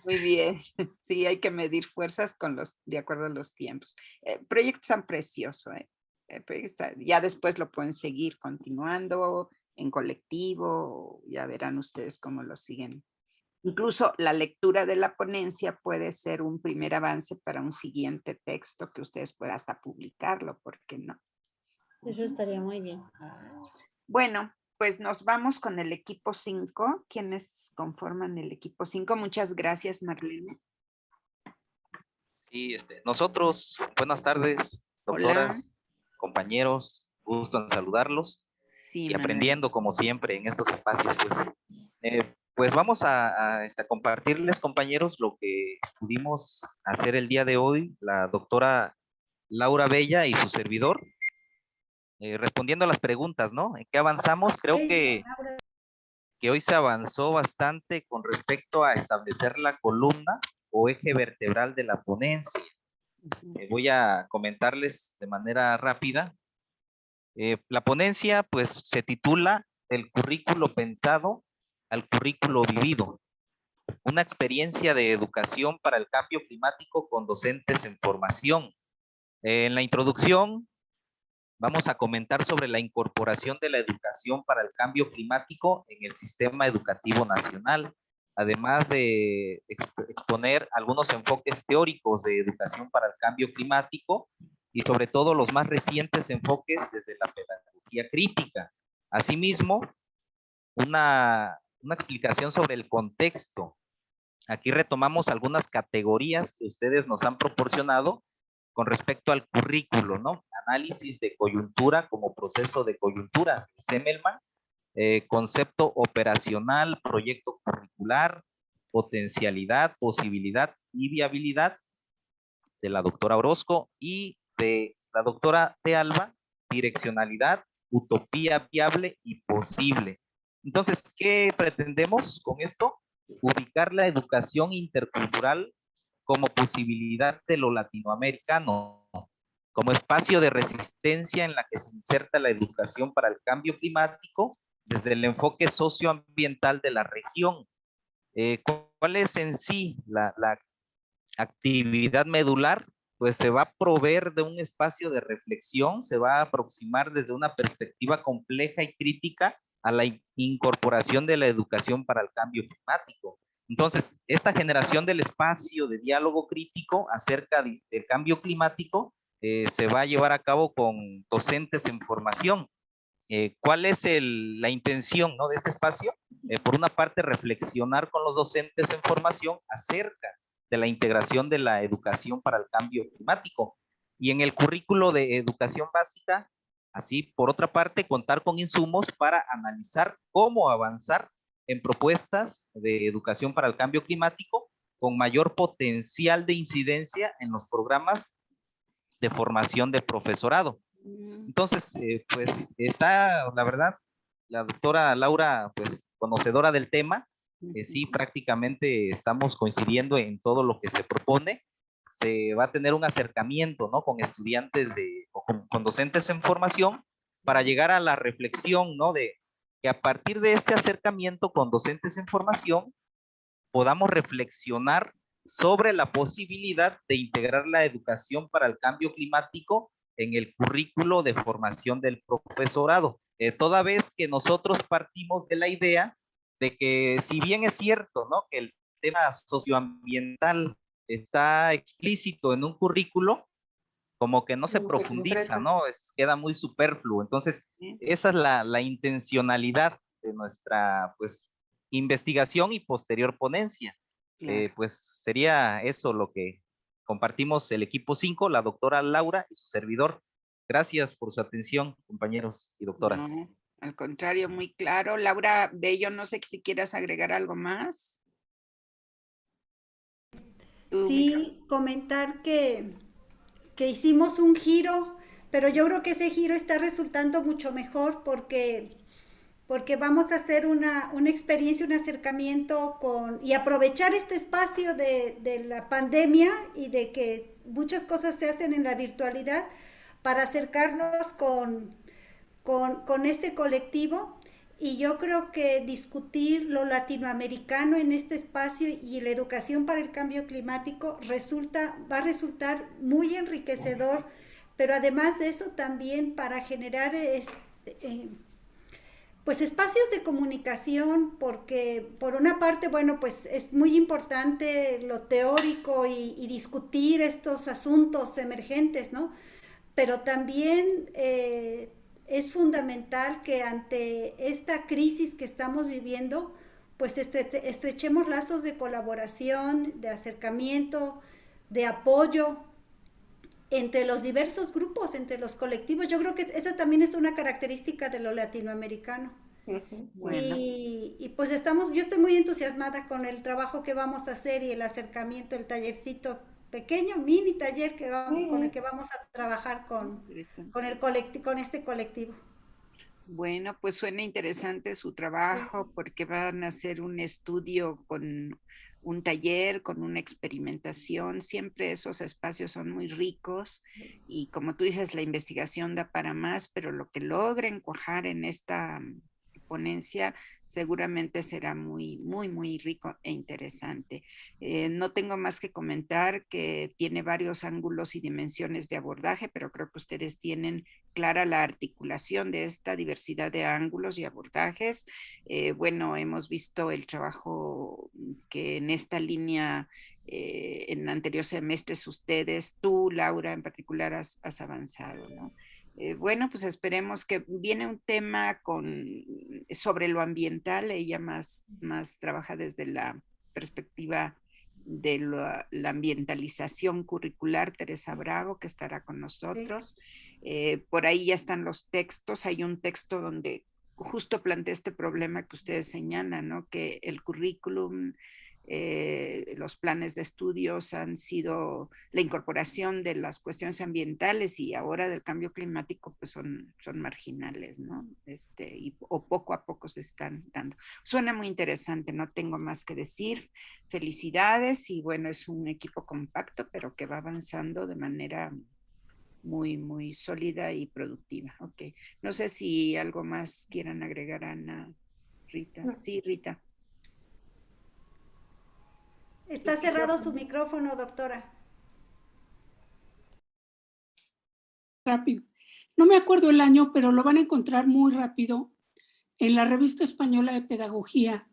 Muy bien. Sí, hay que medir fuerzas de acuerdo a los tiempos. Proyectos tan preciosos, ya después lo pueden seguir continuando en colectivo, ya verán ustedes cómo lo siguen. Incluso la lectura de la ponencia puede ser un primer avance para un siguiente texto que ustedes puedan hasta publicarlo, ¿por qué no? Eso estaría muy bien. Bueno, pues nos vamos con el equipo 5. ¿Quiénes conforman el equipo 5? Muchas gracias, Marlene. Sí, nosotros, buenas tardes, doctoras, hola, compañeros, gusto en saludarlos. Sí, y aprendiendo como siempre en estos espacios, pues vamos a compartirles, compañeros, lo que pudimos hacer el día de hoy, la doctora Laura Bella y su servidor, respondiendo a las preguntas, ¿no? ¿En qué avanzamos? Creo que hoy se avanzó bastante con respecto a establecer la columna o eje vertebral de la ponencia. Voy a comentarles de manera rápida. La ponencia, pues, se titula El currículo pensado al currículo vivido. Una experiencia de educación para el cambio climático con docentes en formación. En la introducción, vamos a comentar sobre la incorporación de la educación para el cambio climático en el sistema educativo nacional, además de exponer algunos enfoques teóricos de educación para el cambio climático y sobre todo los más recientes enfoques desde la pedagogía crítica. Asimismo, una explicación sobre el contexto. Aquí retomamos algunas categorías que ustedes nos han proporcionado con respecto al currículo, ¿no? Análisis de coyuntura como proceso de coyuntura, Semmelman, concepto operacional, proyecto curricular, potencialidad, posibilidad y viabilidad de la doctora Orozco y de la doctora de Alba, direccionalidad, utopía viable y posible. Entonces, ¿qué pretendemos con esto? Ubicar la educación intercultural como posibilidad de lo latinoamericano, como espacio de resistencia en la que se inserta la educación para el cambio climático desde el enfoque socioambiental de la región. ¿Cuál es en sí la actividad medular? Pues se va a proveer de un espacio de reflexión, se va a aproximar desde una perspectiva compleja y crítica a la incorporación de la educación para el cambio climático. Entonces, esta generación del espacio de diálogo crítico acerca del cambio climático se va a llevar a cabo con docentes en formación. ¿Cuál es la intención, ¿no?, de este espacio? Por una parte, reflexionar con los docentes en formación acerca de la integración de la educación para el cambio climático. Y en el currículo de educación básica, así, por otra parte, contar con insumos para analizar cómo avanzar en propuestas de educación para el cambio climático con mayor potencial de incidencia en los programas de formación de profesorado. Entonces, pues está, la verdad, la doctora Laura, pues conocedora del tema, sí, prácticamente estamos coincidiendo en todo lo que se propone. Se va a tener un acercamiento, ¿no?, con estudiantes o con docentes en formación para llegar a la reflexión, ¿no?, de que a partir de este acercamiento con docentes en formación podamos reflexionar sobre la posibilidad de integrar la educación para el cambio climático en el currículo de formación del profesorado. Toda vez que nosotros partimos de la idea de que, si bien es cierto, ¿no?, que el tema socioambiental está explícito en un currículo, como que no se profundiza, ¿no? Queda muy superfluo. Entonces, esa es la intencionalidad de nuestra, pues, investigación y posterior ponencia. Claro. Pues sería eso lo que compartimos el equipo 5, la doctora Laura y su servidor. Gracias por su atención, compañeros y doctoras. No, al contrario, muy claro. Laura Bello, no sé si quieras agregar algo más. Sí, comentar que hicimos un giro, pero yo creo que ese giro está resultando mucho mejor porque vamos a hacer una experiencia, un acercamiento y aprovechar este espacio de la pandemia y de que muchas cosas se hacen en la virtualidad para acercarnos con este colectivo. Y yo creo que discutir lo latinoamericano en este espacio y la educación para el cambio climático va a resultar muy enriquecedor, pero además de eso también para generar pues espacios de comunicación, porque por una parte, bueno, pues es muy importante lo teórico y discutir estos asuntos emergentes, ¿no? Pero también es fundamental que ante esta crisis que estamos viviendo, pues estrechemos lazos de colaboración, de acercamiento, de apoyo entre los diversos grupos, entre los colectivos. Yo creo que esa también es una característica de lo latinoamericano. Bueno. Y pues yo estoy muy entusiasmada con el trabajo que vamos a hacer y el acercamiento, el tallercito pequeño, mini taller con el que vamos a trabajar con este colectivo. Bueno, pues suena interesante su trabajo porque van a hacer un estudio con un taller, con una experimentación. Siempre esos espacios son muy ricos y, como tú dices, la investigación da para más, pero lo que logren cuajar en esta ponencia seguramente será muy, muy, muy rico e interesante. No tengo más que comentar que tiene varios ángulos y dimensiones de abordaje, pero creo que ustedes tienen clara la articulación de esta diversidad de ángulos y abordajes. Bueno, hemos visto el trabajo que en esta línea en anteriores semestres ustedes, tú, Laura, en particular, has avanzado, ¿no? Bueno, pues esperemos que viene un tema sobre lo ambiental. Ella más trabaja desde la perspectiva de la ambientalización curricular, Teresa Bravo, que estará con nosotros. Por ahí ya están los textos. Hay un texto donde justo plantea este problema que ustedes señalan, ¿no? Que el currículum los planes de estudios han sido la incorporación de las cuestiones ambientales y ahora del cambio climático, pues son marginales, ¿no? O poco a poco se están dando. Suena muy interesante, no tengo más que decir. Felicidades y bueno, es un equipo compacto, pero que va avanzando de manera muy, muy sólida y productiva. Ok, no sé si algo más quieran agregar, Ana, Rita. Sí, Rita. Está cerrado su micrófono, doctora. Rápido. No me acuerdo el año, pero lo van a encontrar muy rápido. En la Revista Española de Pedagogía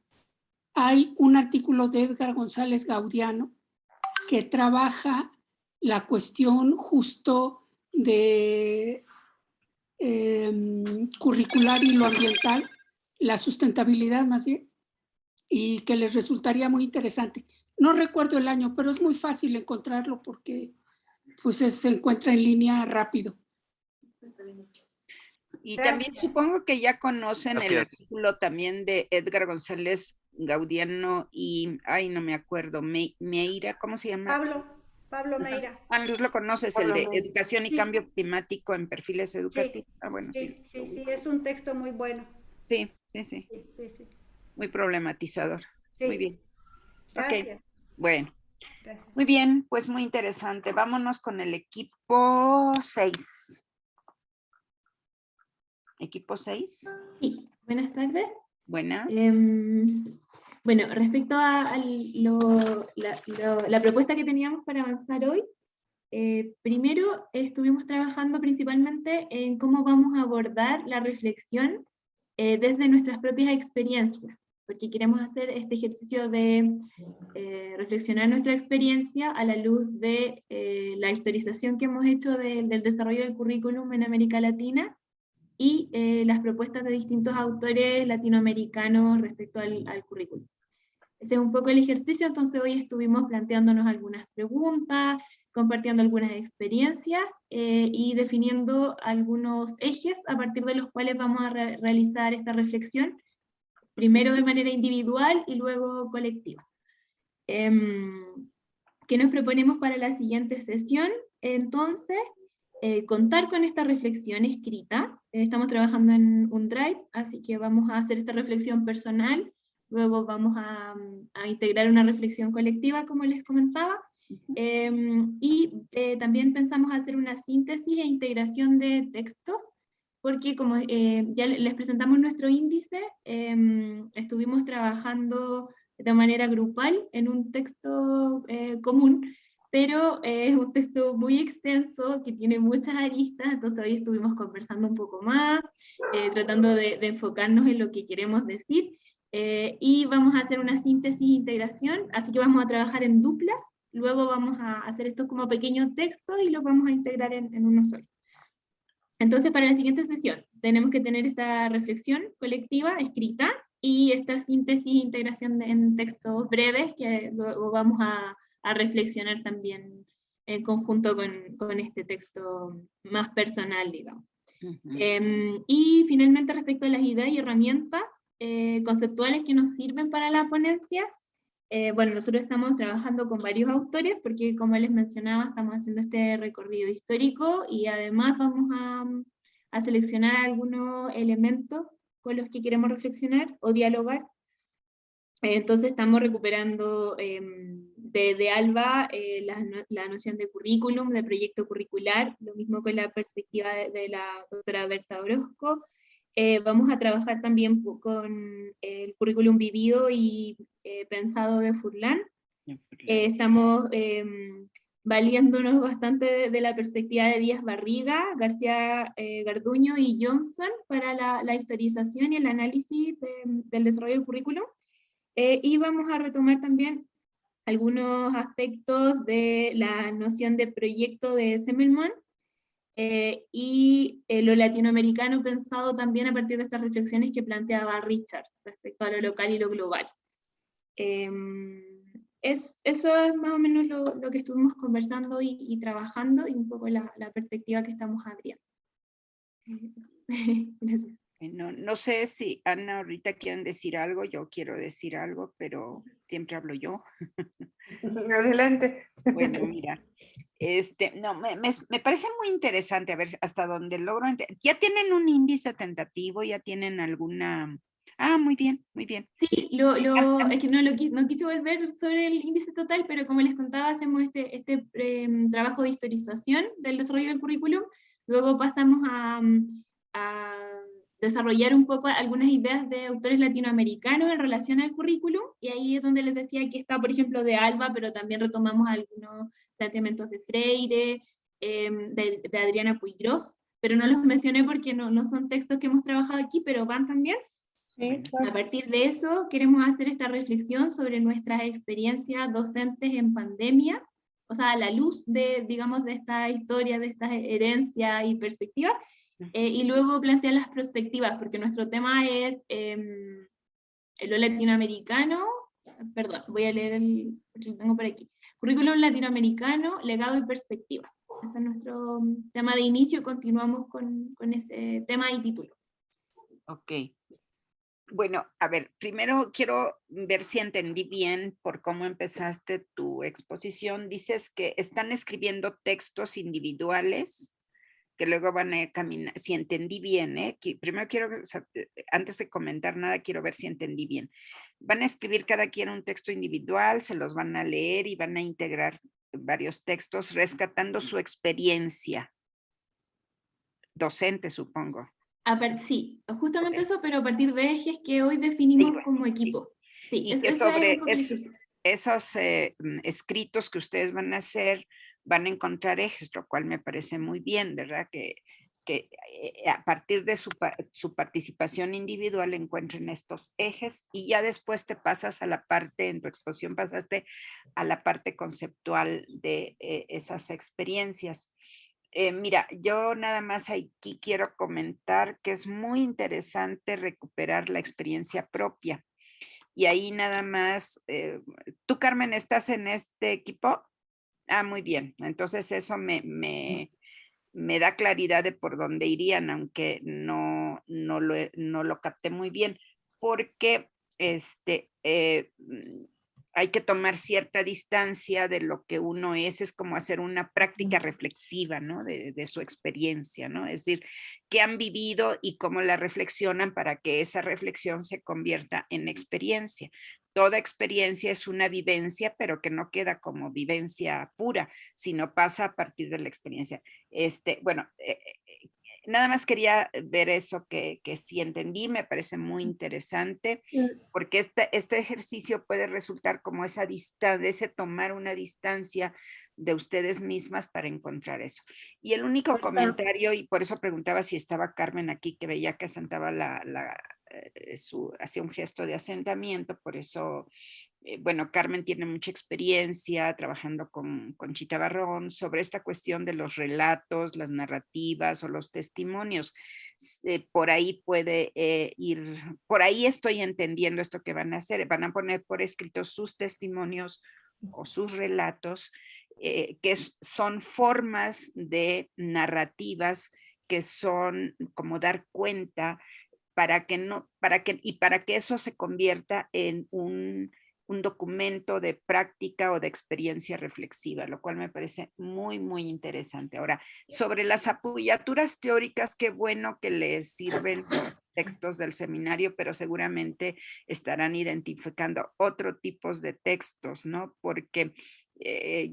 hay un artículo de Edgar González Gaudiano que trabaja la cuestión justo de curricular y lo ambiental, la sustentabilidad más bien, y que les resultaría muy interesante. No recuerdo el año, pero es muy fácil encontrarlo porque pues, se encuentra en línea rápido. Y también supongo que ya conocen el Gracias. artículo también de Edgar González Gaudiano y, ay, no me acuerdo, Meira, ¿cómo se llama? Pablo Meira. Entonces lo conoces, el de Educación y Cambio Climático en Perfiles Educativos. Ah, bueno, sí. Sí, es un texto muy bueno. Sí. Sí. Muy problematizador. Sí. Muy bien. Gracias. Ok, bueno. Gracias. Muy bien, pues muy interesante. Vámonos con el equipo 6. ¿Equipo 6? Sí, buenas tardes. Buenas. Bueno, respecto a la propuesta que teníamos para avanzar hoy, primero estuvimos trabajando principalmente en cómo vamos a abordar la reflexión desde nuestras propias experiencias, porque queremos hacer este ejercicio de reflexionar nuestra experiencia a la luz de la historización que hemos hecho del desarrollo del currículum en América Latina y las propuestas de distintos autores latinoamericanos respecto al currículum. Ese es un poco el ejercicio, entonces hoy estuvimos planteándonos algunas preguntas, compartiendo algunas experiencias y definiendo algunos ejes a partir de los cuales vamos a realizar esta reflexión, primero de manera individual y luego colectiva. ¿Qué nos proponemos para la siguiente sesión? Entonces, contar con esta reflexión escrita. Estamos trabajando en un Drive, así que vamos a hacer esta reflexión personal, luego vamos a integrar una reflexión colectiva, como les comentaba, también pensamos hacer una síntesis e integración de textos, porque como ya les presentamos nuestro índice, estuvimos trabajando de manera grupal en un texto común, pero es un texto muy extenso que tiene muchas aristas, entonces hoy estuvimos conversando un poco más, tratando de enfocarnos en lo que queremos decir, y vamos a hacer una síntesis e integración, así que vamos a trabajar en duplas, luego vamos a hacer estos como pequeños textos y los vamos a integrar en uno solo. Entonces para la siguiente sesión tenemos que tener esta reflexión colectiva escrita y esta síntesis e integración en textos breves que luego vamos a reflexionar también en conjunto con este texto más personal, digamos. Y finalmente respecto a las ideas y herramientas conceptuales que nos sirven para la ponencia, bueno, nosotros estamos trabajando con varios autores porque como les mencionaba estamos haciendo este recorrido histórico y además vamos a seleccionar algunos elementos con los que queremos reflexionar o dialogar. Entonces estamos recuperando de ALBA la noción de currículum, de proyecto curricular, lo mismo con la perspectiva de la doctora Berta Orozco. Vamos a trabajar también con el currículum vivido y pensado de Furlan. Estamos valiéndonos bastante de la perspectiva de Díaz Barriga, García Garduño y Johnson para la historización y el análisis del desarrollo del currículum. Y vamos a retomar también algunos aspectos de la noción de proyecto de Semmelmann y lo latinoamericano pensado también a partir de estas reflexiones que planteaba Richard respecto a lo local y lo global. Eso es más o menos lo que estuvimos conversando y trabajando y un poco la perspectiva que estamos abriendo. Gracias. No sé si Ana ahorita quieren decir algo, yo quiero decir algo, pero siempre hablo yo. Adelante. Bueno, mira, no, me parece muy interesante, a ver hasta dónde logro. ¿Ya tienen un índice tentativo? ¿Ya tienen alguna? Ah, muy bien, muy bien. Sí, es que no quise volver sobre el índice total, pero como les contaba, hacemos este trabajo de historización del desarrollo del currículum. Luego pasamos a desarrollar un poco algunas ideas de autores latinoamericanos en relación al currículum, y ahí es donde les decía que está, por ejemplo, de Alba, pero también retomamos algunos planteamientos de Freire, de Adriana Puigros, pero no los mencioné porque no son textos que hemos trabajado aquí, pero van también. Sí, claro. A partir de eso, queremos hacer esta reflexión sobre nuestras experiencias docentes en pandemia, o sea, a la luz de, digamos, de esta historia, de esta herencia y perspectiva, y luego plantear las perspectivas, porque nuestro tema es lo latinoamericano, perdón, voy a leer porque lo tengo por aquí, currículum latinoamericano, legado y perspectiva. Ese es nuestro tema de inicio, continuamos con ese tema y título. Ok. Bueno, a ver, primero quiero ver si entendí bien por cómo empezaste tu exposición. Dices que están escribiendo textos individuales que luego van a caminar, si entendí bien, primero quiero, antes de comentar nada, quiero ver si entendí bien. Van a escribir cada quien un texto individual, se los van a leer y van a integrar varios textos rescatando su experiencia docente, supongo. Sí, justamente eso, pero a partir de ejes que hoy definimos como equipo. Sí, y que sobre esos escritos que ustedes van a hacer, van a encontrar ejes, lo cual me parece muy bien, ¿verdad? Que a partir de su participación individual encuentren estos ejes, y ya después te pasas a la parte, en tu exposición pasaste a la parte conceptual de esas experiencias. Mira, yo nada más aquí quiero comentar que es muy interesante recuperar la experiencia propia. Y ahí nada más, ¿tú, Carmen, estás en este equipo? Ah, muy bien. Entonces eso me da claridad de por dónde irían, aunque no lo capté muy bien, porque hay que tomar cierta distancia de lo que uno es como hacer una práctica reflexiva, ¿no? De su experiencia, ¿no? Es decir, qué han vivido y cómo la reflexionan para que esa reflexión se convierta en experiencia. Toda experiencia es una vivencia, pero que no queda como vivencia pura, sino pasa a partir de la experiencia. Bueno, nada más quería ver eso que sí entendí, me parece muy interesante, porque este ejercicio puede resultar como esa distancia, ese tomar una distancia de ustedes mismas para encontrar eso. Y el único comentario, y por eso preguntaba si estaba Carmen aquí, que veía que asentaba hacía un gesto de asentamiento, por eso, bueno, Carmen tiene mucha experiencia trabajando con Conchita Barrón sobre esta cuestión de los relatos, las narrativas o los testimonios. Por ahí puede ir, por ahí estoy entendiendo esto que van a hacer, van a poner por escrito sus testimonios o sus relatos, que son formas de narrativas que son como dar cuenta para que eso se convierta en un documento de práctica o de experiencia reflexiva, lo cual me parece muy, muy interesante. Ahora, sobre las apoyaturas teóricas, qué bueno que les sirven los textos del seminario, pero seguramente estarán identificando otros tipos de textos, ¿no? Porque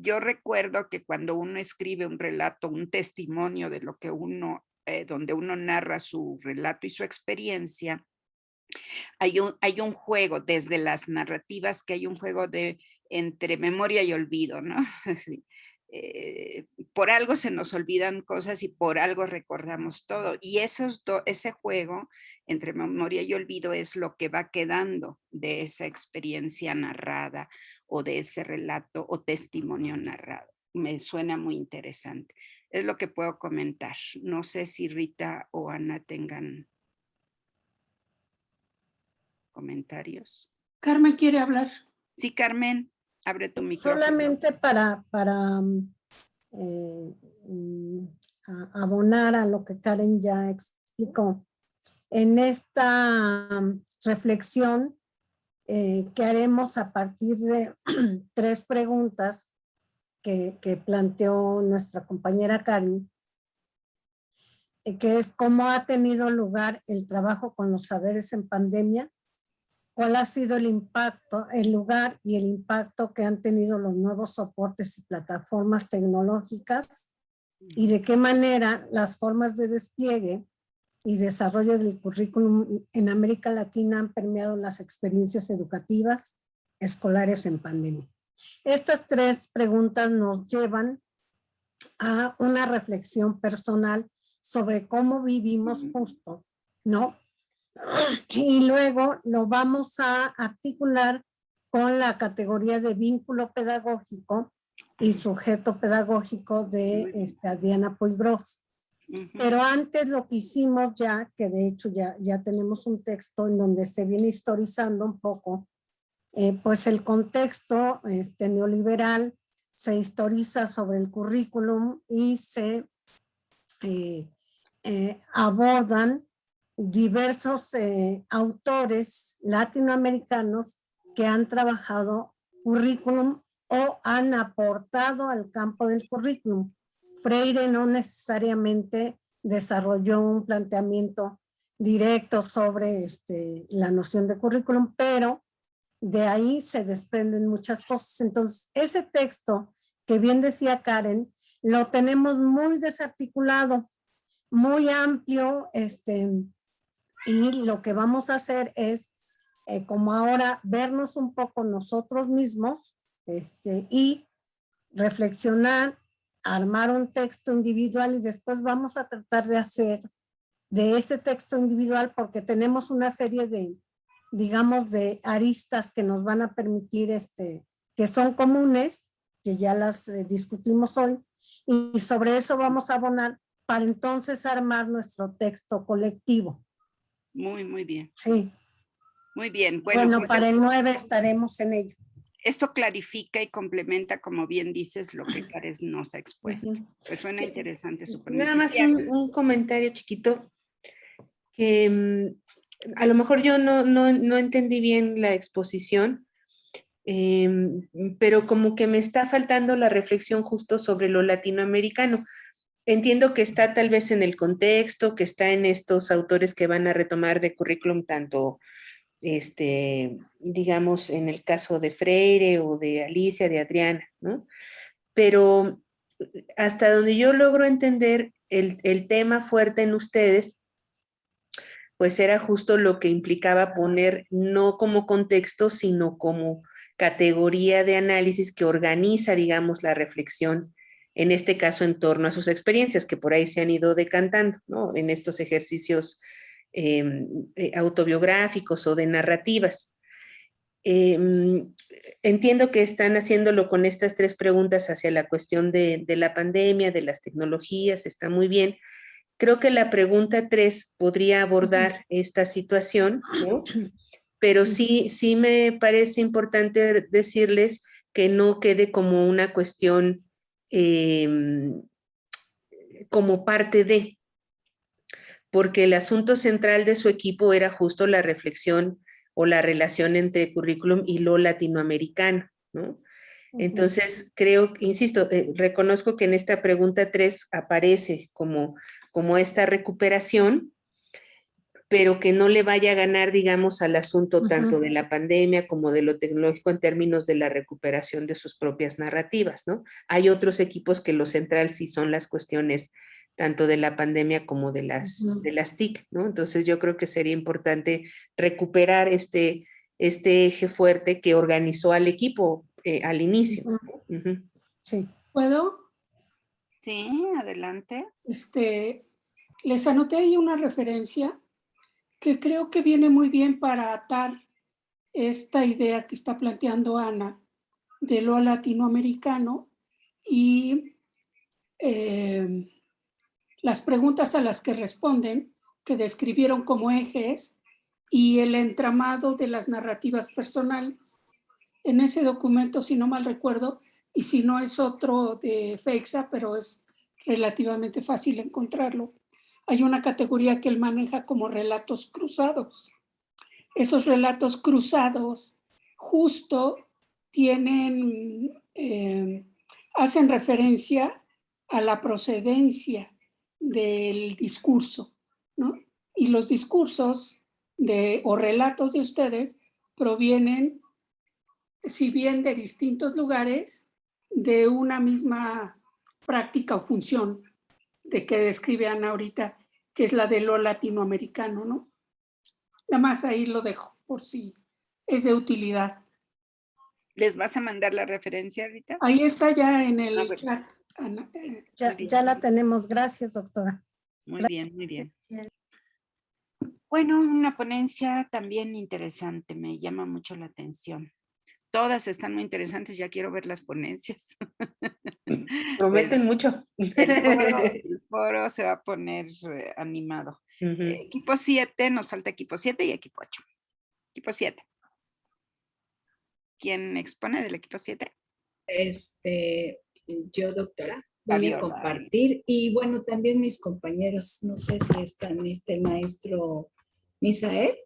yo recuerdo que cuando uno escribe un relato, un testimonio de lo que donde uno narra su relato y su experiencia, hay un juego desde las narrativas, que hay un juego entre memoria y olvido, ¿no? Sí. Por algo se nos olvidan cosas y por algo recordamos todo. Y ese juego entre memoria y olvido es lo que va quedando de esa experiencia narrada o de ese relato o testimonio narrado. Me suena muy interesante. Es lo que puedo comentar. No sé si Rita o Ana tengan comentarios. Carmen quiere hablar. Sí, Carmen, abre tu micrófono. Solamente para abonar a lo que Karen ya explicó. en esta reflexión que haremos a partir de 3 preguntas que planteó nuestra compañera Karen, que es cómo ha tenido lugar el trabajo con los saberes en pandemia, cuál ha sido el impacto, el lugar y el impacto que han tenido los nuevos soportes y plataformas tecnológicas y de qué manera las formas de despliegue y desarrollo del currículum en América Latina han permeado las experiencias educativas escolares en pandemia. Estas 3 preguntas nos llevan a una reflexión personal sobre cómo vivimos justo, ¿no? Y luego lo vamos a articular con la categoría de vínculo pedagógico y sujeto pedagógico de Adriana Puigros. Pero antes lo que hicimos ya, que de hecho ya tenemos un texto en donde se viene historizando un poco, pues el contexto neoliberal se historiza sobre el currículum y se abordan diversos autores latinoamericanos que han trabajado currículum o han aportado al campo del currículum. Freire no necesariamente desarrolló un planteamiento directo sobre la noción de currículum, pero de ahí se desprenden muchas cosas. Entonces, ese texto que bien decía Karen, lo tenemos muy desarticulado, muy amplio, y lo que vamos a hacer es, como ahora, vernos un poco nosotros mismos y reflexionar, armar un texto individual y después vamos a tratar de hacer de ese texto individual, porque tenemos una serie de, digamos, de aristas que nos van a permitir, que son comunes, que ya las discutimos hoy, y sobre eso vamos a abonar para entonces armar nuestro texto colectivo. Muy bien. Sí. Muy bien. Bueno, para el 9 estaremos en ello. Esto clarifica y complementa, como bien dices, lo que Karen nos ha expuesto. Pues suena interesante su Nada más un comentario chiquito, que a lo mejor yo no entendí bien la exposición, pero como que me está faltando la reflexión justo sobre lo latinoamericano. Entiendo que está tal vez en el contexto, que está en estos autores que van a retomar de currículum tanto, digamos, en el caso de Freire o de Alicia, de Adriana, ¿no? Pero hasta donde yo logro entender el tema fuerte en ustedes, pues era justo lo que implicaba poner no como contexto, sino como categoría de análisis que organiza, digamos, la reflexión, en este caso en torno a sus experiencias, que por ahí se han ido decantando, ¿no? En estos ejercicios autobiográficos o de narrativas. Entiendo que están haciéndolo con estas 3 preguntas hacia la cuestión de la pandemia, de las tecnologías, está muy bien. Creo que la pregunta 3 podría abordar esta situación, ¿no? Pero sí me parece importante decirles que no quede como una cuestión como parte de, porque el asunto central de su equipo era justo la reflexión o la relación entre currículum y lo latinoamericano, ¿no? Entonces, creo, insisto, reconozco que en esta pregunta 3 aparece como esta recuperación, pero que no le vaya a ganar, digamos, al asunto tanto de la pandemia como de lo tecnológico en términos de la recuperación de sus propias narrativas, ¿no? Hay otros equipos que lo central sí son las cuestiones tanto de la pandemia como de las TIC, ¿no? Entonces yo creo que sería importante recuperar este eje fuerte que organizó al equipo al inicio. Sí. ¿Puedo? Sí, adelante. Les anoté ahí una referencia que creo que viene muy bien para atar esta idea que está planteando Ana de lo latinoamericano y las preguntas a las que responden, que describieron como ejes, y el entramado de las narrativas personales. En ese documento, si no mal recuerdo, y si no es otro de FEIXA, pero es relativamente fácil encontrarlo, hay una categoría que él maneja como relatos cruzados. Esos relatos cruzados justo tienen, hacen referencia a la procedencia del discurso, ¿no? Y los discursos o relatos de ustedes provienen, si bien de distintos lugares, de una misma práctica o función de que describe Ana ahorita, que es la de lo latinoamericano, ¿no? Nada más ahí lo dejo, por si es de utilidad. ¿Les vas a mandar la referencia ahorita? Ahí está ya en el chat, Ana. Ya la tenemos. Gracias, doctora. Muy bien, muy bien. Bueno, una ponencia también interesante, me llama mucho la atención. Todas están muy interesantes, ya quiero ver las ponencias. Prometen mucho. El foro se va a poner animado. Equipo 7, nos falta equipo 7 y equipo 8. Equipo 7. ¿Quién expone del equipo 7? Yo, doctora, voy a compartir. Y bueno, también mis compañeros, no sé si están el maestro Misael,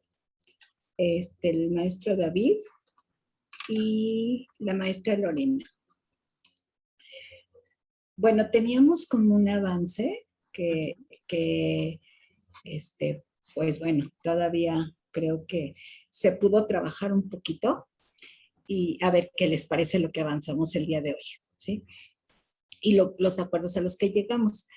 el maestro David y la maestra Lorena. Bueno, teníamos como un avance que pues bueno, todavía creo que se pudo trabajar un poquito y a ver qué les parece lo que avanzamos el día de hoy, ¿sí? Y los acuerdos a los que llegamos.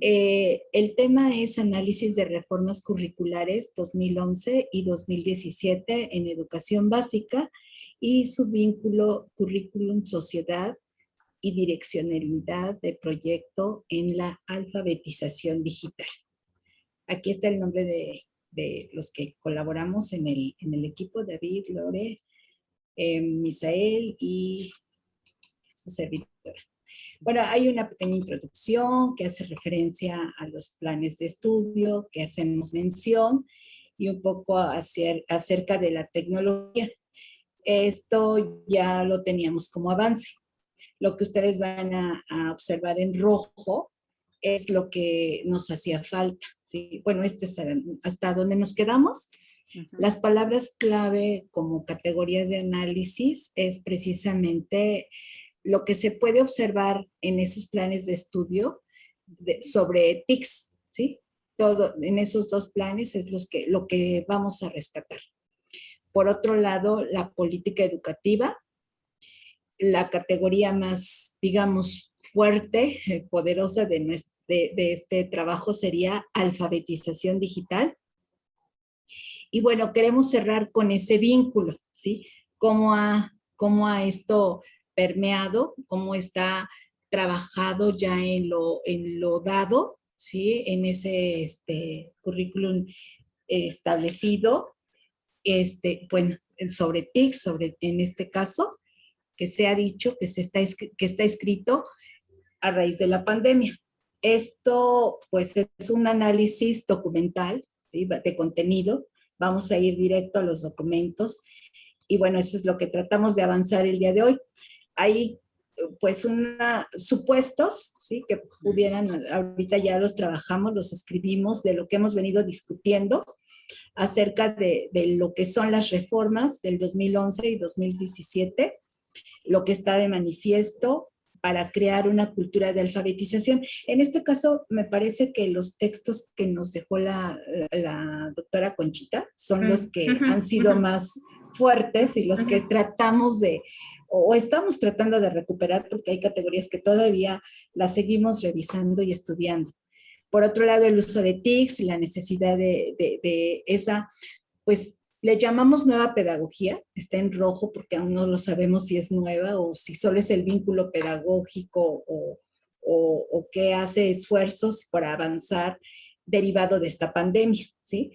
El tema es análisis de reformas curriculares 2011 y 2017 en educación básica y su vínculo currículum, sociedad y direccionalidad de proyecto en la alfabetización digital. Aquí está el nombre de los que colaboramos en el equipo: David, Lore, Misael y su servidora. Bueno, hay una pequeña introducción que hace referencia a los planes de estudio, que hacemos mención, y un poco acerca de la tecnología. Esto ya lo teníamos como avance. Lo que ustedes van a observar en rojo es lo que nos hacía falta, ¿sí? Bueno, esto es hasta donde nos quedamos. Las palabras clave como categoría de análisis es precisamente lo que se puede observar en esos planes de estudio sobre TICs, ¿sí? Todo en esos dos planes es lo que vamos a rescatar. Por otro lado, la política educativa, la categoría más, digamos, fuerte, poderosa de este trabajo sería alfabetización digital. Y bueno, queremos cerrar con ese vínculo, ¿sí? Cómo ha esto permeado, cómo está trabajado ya en lo dado, ¿sí? En ese currículum establecido, bueno, sobre TIC, en este caso, que se ha dicho que está escrito a raíz de la pandemia. Esto, pues, es un análisis documental, ¿sí? De contenido. Vamos a ir directo a los documentos. Y bueno, eso es lo que tratamos de avanzar el día de hoy. Hay, pues, supuestos, ¿sí? Que pudieran, ahorita ya los trabajamos, los escribimos, de lo que hemos venido discutiendo acerca de lo que son las reformas del 2011 y 2017, lo que está de manifiesto para crear una cultura de alfabetización. En este caso, me parece que los textos que nos dejó la doctora Conchita son los que han sido más fuertes y los que tratamos o estamos tratando de recuperar, porque hay categorías que todavía las seguimos revisando y estudiando. Por otro lado, el uso de TICs y la necesidad de esa, pues, le llamamos nueva pedagogía, está en rojo porque aún no lo sabemos si es nueva o si solo es el vínculo pedagógico o que hace esfuerzos para avanzar derivado de esta pandemia, ¿sí?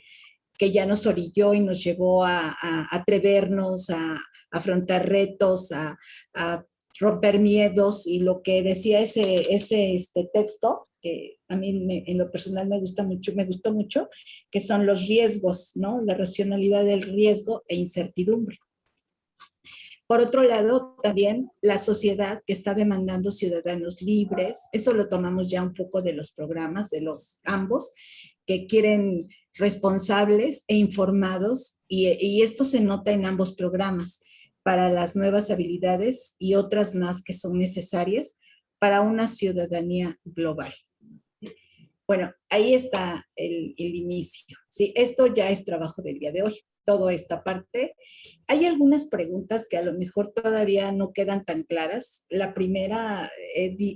Que ya nos orilló y nos llevó a atrevernos, a afrontar retos, a romper miedos, y lo que decía ese texto, que a mí en lo personal me gustó mucho, que son los riesgos, ¿no? La racionalidad del riesgo e incertidumbre. Por otro lado, también la sociedad que está demandando ciudadanos libres, eso lo tomamos ya un poco de los programas, de los ambos, que quieren responsables e informados, y esto se nota en ambos programas, para las nuevas habilidades y otras más que son necesarias para una ciudadanía global. Bueno, ahí está el inicio, ¿sí? Esto ya es trabajo del día de hoy, toda esta parte. Hay algunas preguntas que a lo mejor todavía no quedan tan claras. La primera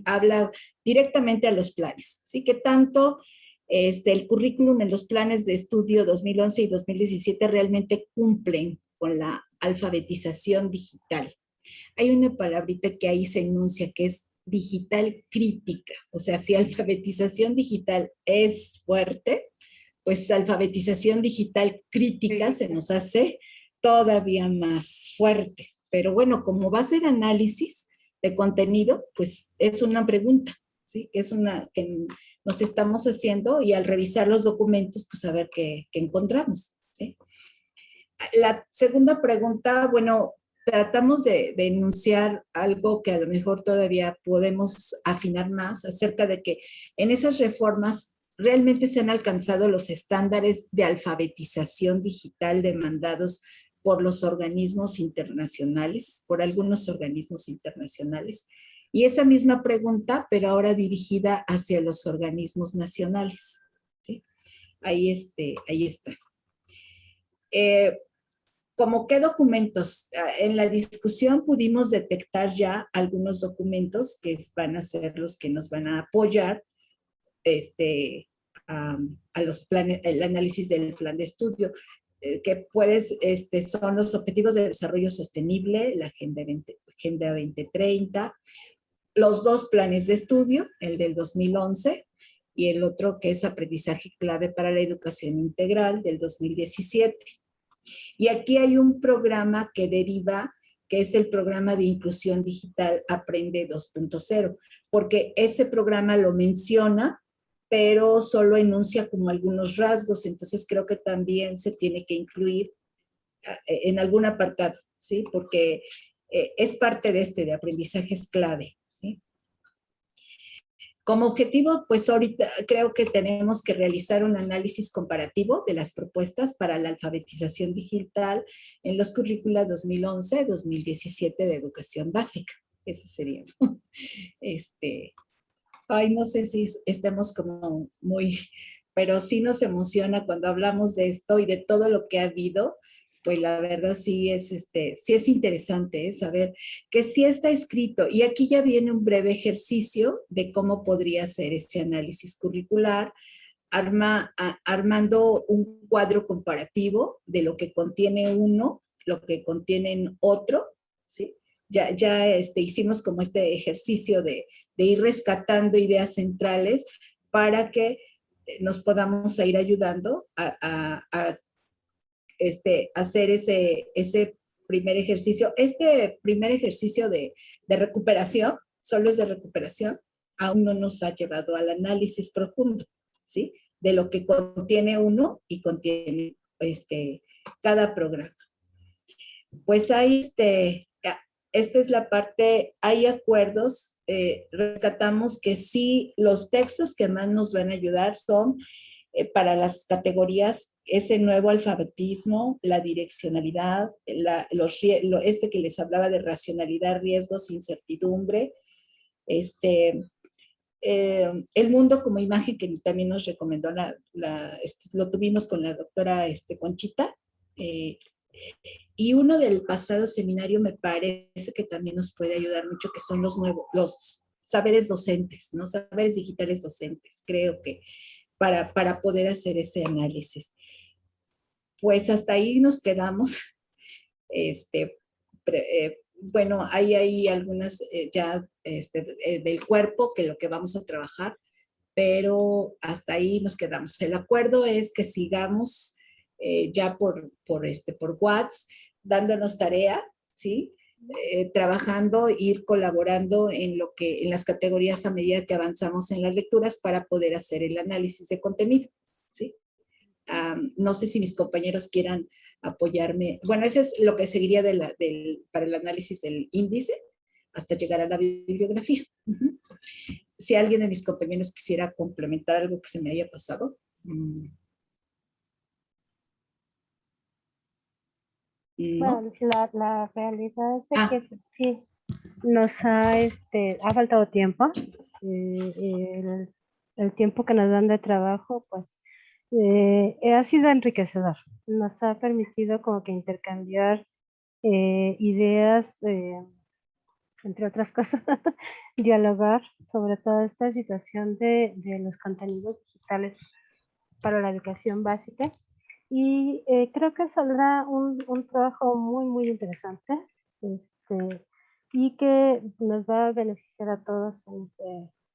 habla directamente a los planes, ¿sí? ¿Qué tanto el currículum en los planes de estudio 2011 y 2017 realmente cumplen con la alfabetización digital? Hay una palabrita que ahí se enuncia que es digital crítica. O sea, si alfabetización digital es fuerte, pues alfabetización digital crítica se nos hace todavía más fuerte. Pero bueno, como va a ser análisis de contenido, pues es una pregunta, ¿sí? Es una que nos estamos haciendo, y al revisar los documentos, pues a ver qué encontramos, ¿sí? La segunda pregunta, bueno, tratamos de enunciar algo que a lo mejor todavía podemos afinar más acerca de que en esas reformas realmente se han alcanzado los estándares de alfabetización digital demandados por los organismos internacionales, por algunos organismos internacionales. Y esa misma pregunta, pero ahora dirigida hacia los organismos nacionales, ¿sí? Ahí está. ¿Cómo qué documentos? En la discusión pudimos detectar ya algunos documentos que van a ser los que nos van a apoyar a los planes, el análisis del plan de estudio, que son los Objetivos de Desarrollo Sostenible, la Agenda 2030, los dos planes de estudio, el del 2011 y el otro que es Aprendizaje Clave para la Educación Integral del 2017. Y aquí hay un programa que deriva, que es el programa de inclusión digital Aprende 2.0, porque ese programa lo menciona, pero solo enuncia como algunos rasgos, entonces creo que también se tiene que incluir en algún apartado, ¿sí? Porque es parte de aprendizajes clave, ¿sí? Como objetivo, pues ahorita creo que tenemos que realizar un análisis comparativo de las propuestas para la alfabetización digital en los currícula 2011-2017 de educación básica. Ese sería, ¿no? No sé si estemos como muy, pero sí nos emociona cuando hablamos de esto y de todo lo que ha habido. Pues la verdad sí es interesante saber que sí está escrito. Y aquí ya viene un breve ejercicio de cómo podría ser este análisis curricular, armando un cuadro comparativo de lo que contiene uno, lo que contiene otro, ¿sí? Ya hicimos como este ejercicio de ir rescatando ideas centrales para que nos podamos ir ayudando a hacer ese primer ejercicio. Este primer ejercicio de recuperación, solo es de recuperación, aún no nos ha llevado al análisis profundo, ¿sí? De lo que contiene uno y contiene cada programa. Pues ahí, esta es la parte, hay acuerdos, rescatamos que sí, los textos que más nos van a ayudar son para las categorías, ese nuevo alfabetismo, la direccionalidad, que les hablaba de racionalidad, riesgos, incertidumbre, el mundo como imagen, que también nos recomendó, lo tuvimos con la doctora Conchita, y uno del pasado seminario me parece que también nos puede ayudar mucho, que son los saberes docentes, ¿no? Saberes digitales docentes, creo que para poder hacer ese análisis. Pues hasta ahí nos quedamos. Bueno, hay algunas ya del cuerpo que lo que vamos a trabajar, pero hasta ahí nos quedamos. El acuerdo es que sigamos ya por WhatsApp, dándonos tarea, ¿sí? Trabajando, ir colaborando en las categorías a medida que avanzamos en las lecturas para poder hacer el análisis de contenido, ¿sí? No sé si mis compañeros quieran apoyarme. Bueno, eso es lo que seguiría para el análisis del índice hasta llegar a la bibliografía. Si alguien de mis compañeros quisiera complementar algo que se me haya pasado. ¿No? Bueno, la realidad es de que sí, nos ha faltado tiempo. El tiempo que nos dan de trabajo, pues, ha sido enriquecedor. Nos ha permitido como que intercambiar ideas, entre otras cosas, dialogar sobre toda esta situación de los contenidos digitales para la educación básica. Y creo que saldrá un trabajo muy, muy interesante, y que nos va a beneficiar a todos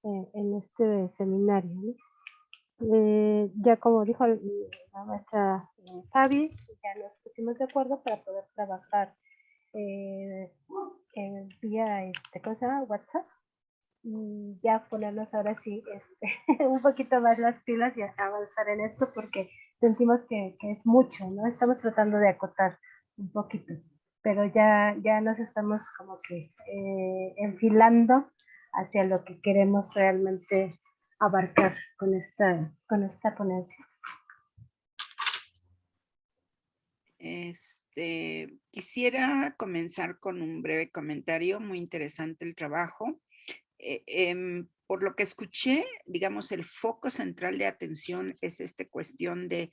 en este seminario, ¿no? Ya como dijo la maestra Fabi, ya nos pusimos de acuerdo para poder trabajar vía ¿cómo se llama? WhatsApp, y ya ponernos ahora sí un poquito más las pilas y avanzar en esto, porque sentimos que es mucho, ¿no? Estamos tratando de acotar un poquito, pero ya nos estamos como que enfilando hacia lo que queremos realmente abarcar con esta ponencia. Quisiera comenzar con un breve comentario. Muy interesante el trabajo. Por lo que escuché, digamos, el foco central de atención es esta cuestión de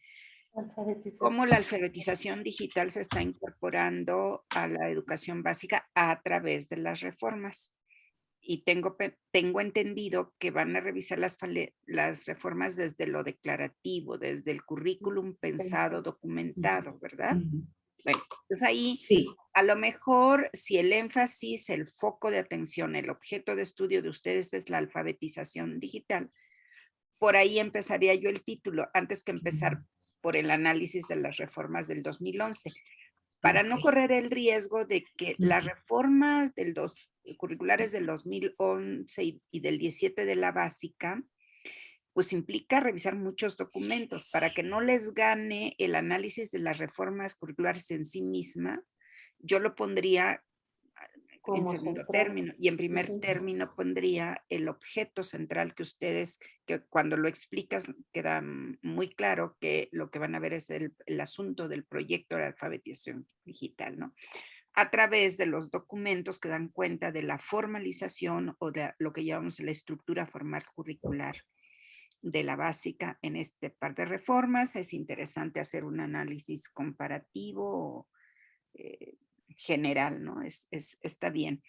cómo la alfabetización digital se está incorporando a la educación básica a través de las reformas. Y tengo entendido que van a revisar las reformas desde lo declarativo, desde el currículum pensado, documentado, ¿verdad? Bueno, pues ahí a lo mejor si el énfasis, el foco de atención, el objeto de estudio de ustedes es la alfabetización digital, por ahí empezaría yo el título, antes que empezar por el análisis de las reformas del 2011, para no correr el riesgo de que las reformas curriculares del 2011 y del 17 de la básica, pues implica revisar muchos documentos para que no les gane el análisis de las reformas curriculares en sí misma. Yo lo pondría en segundo término, y en primer término pondría el objeto central que ustedes, que cuando lo explicas queda muy claro que lo que van a ver es el asunto del proyecto de alfabetización digital, ¿no? A través de los documentos que dan cuenta de la formalización o de lo que llamamos la estructura formal curricular de la básica en este par de reformas. Es interesante hacer un análisis comparativo general, ¿no? Está bien.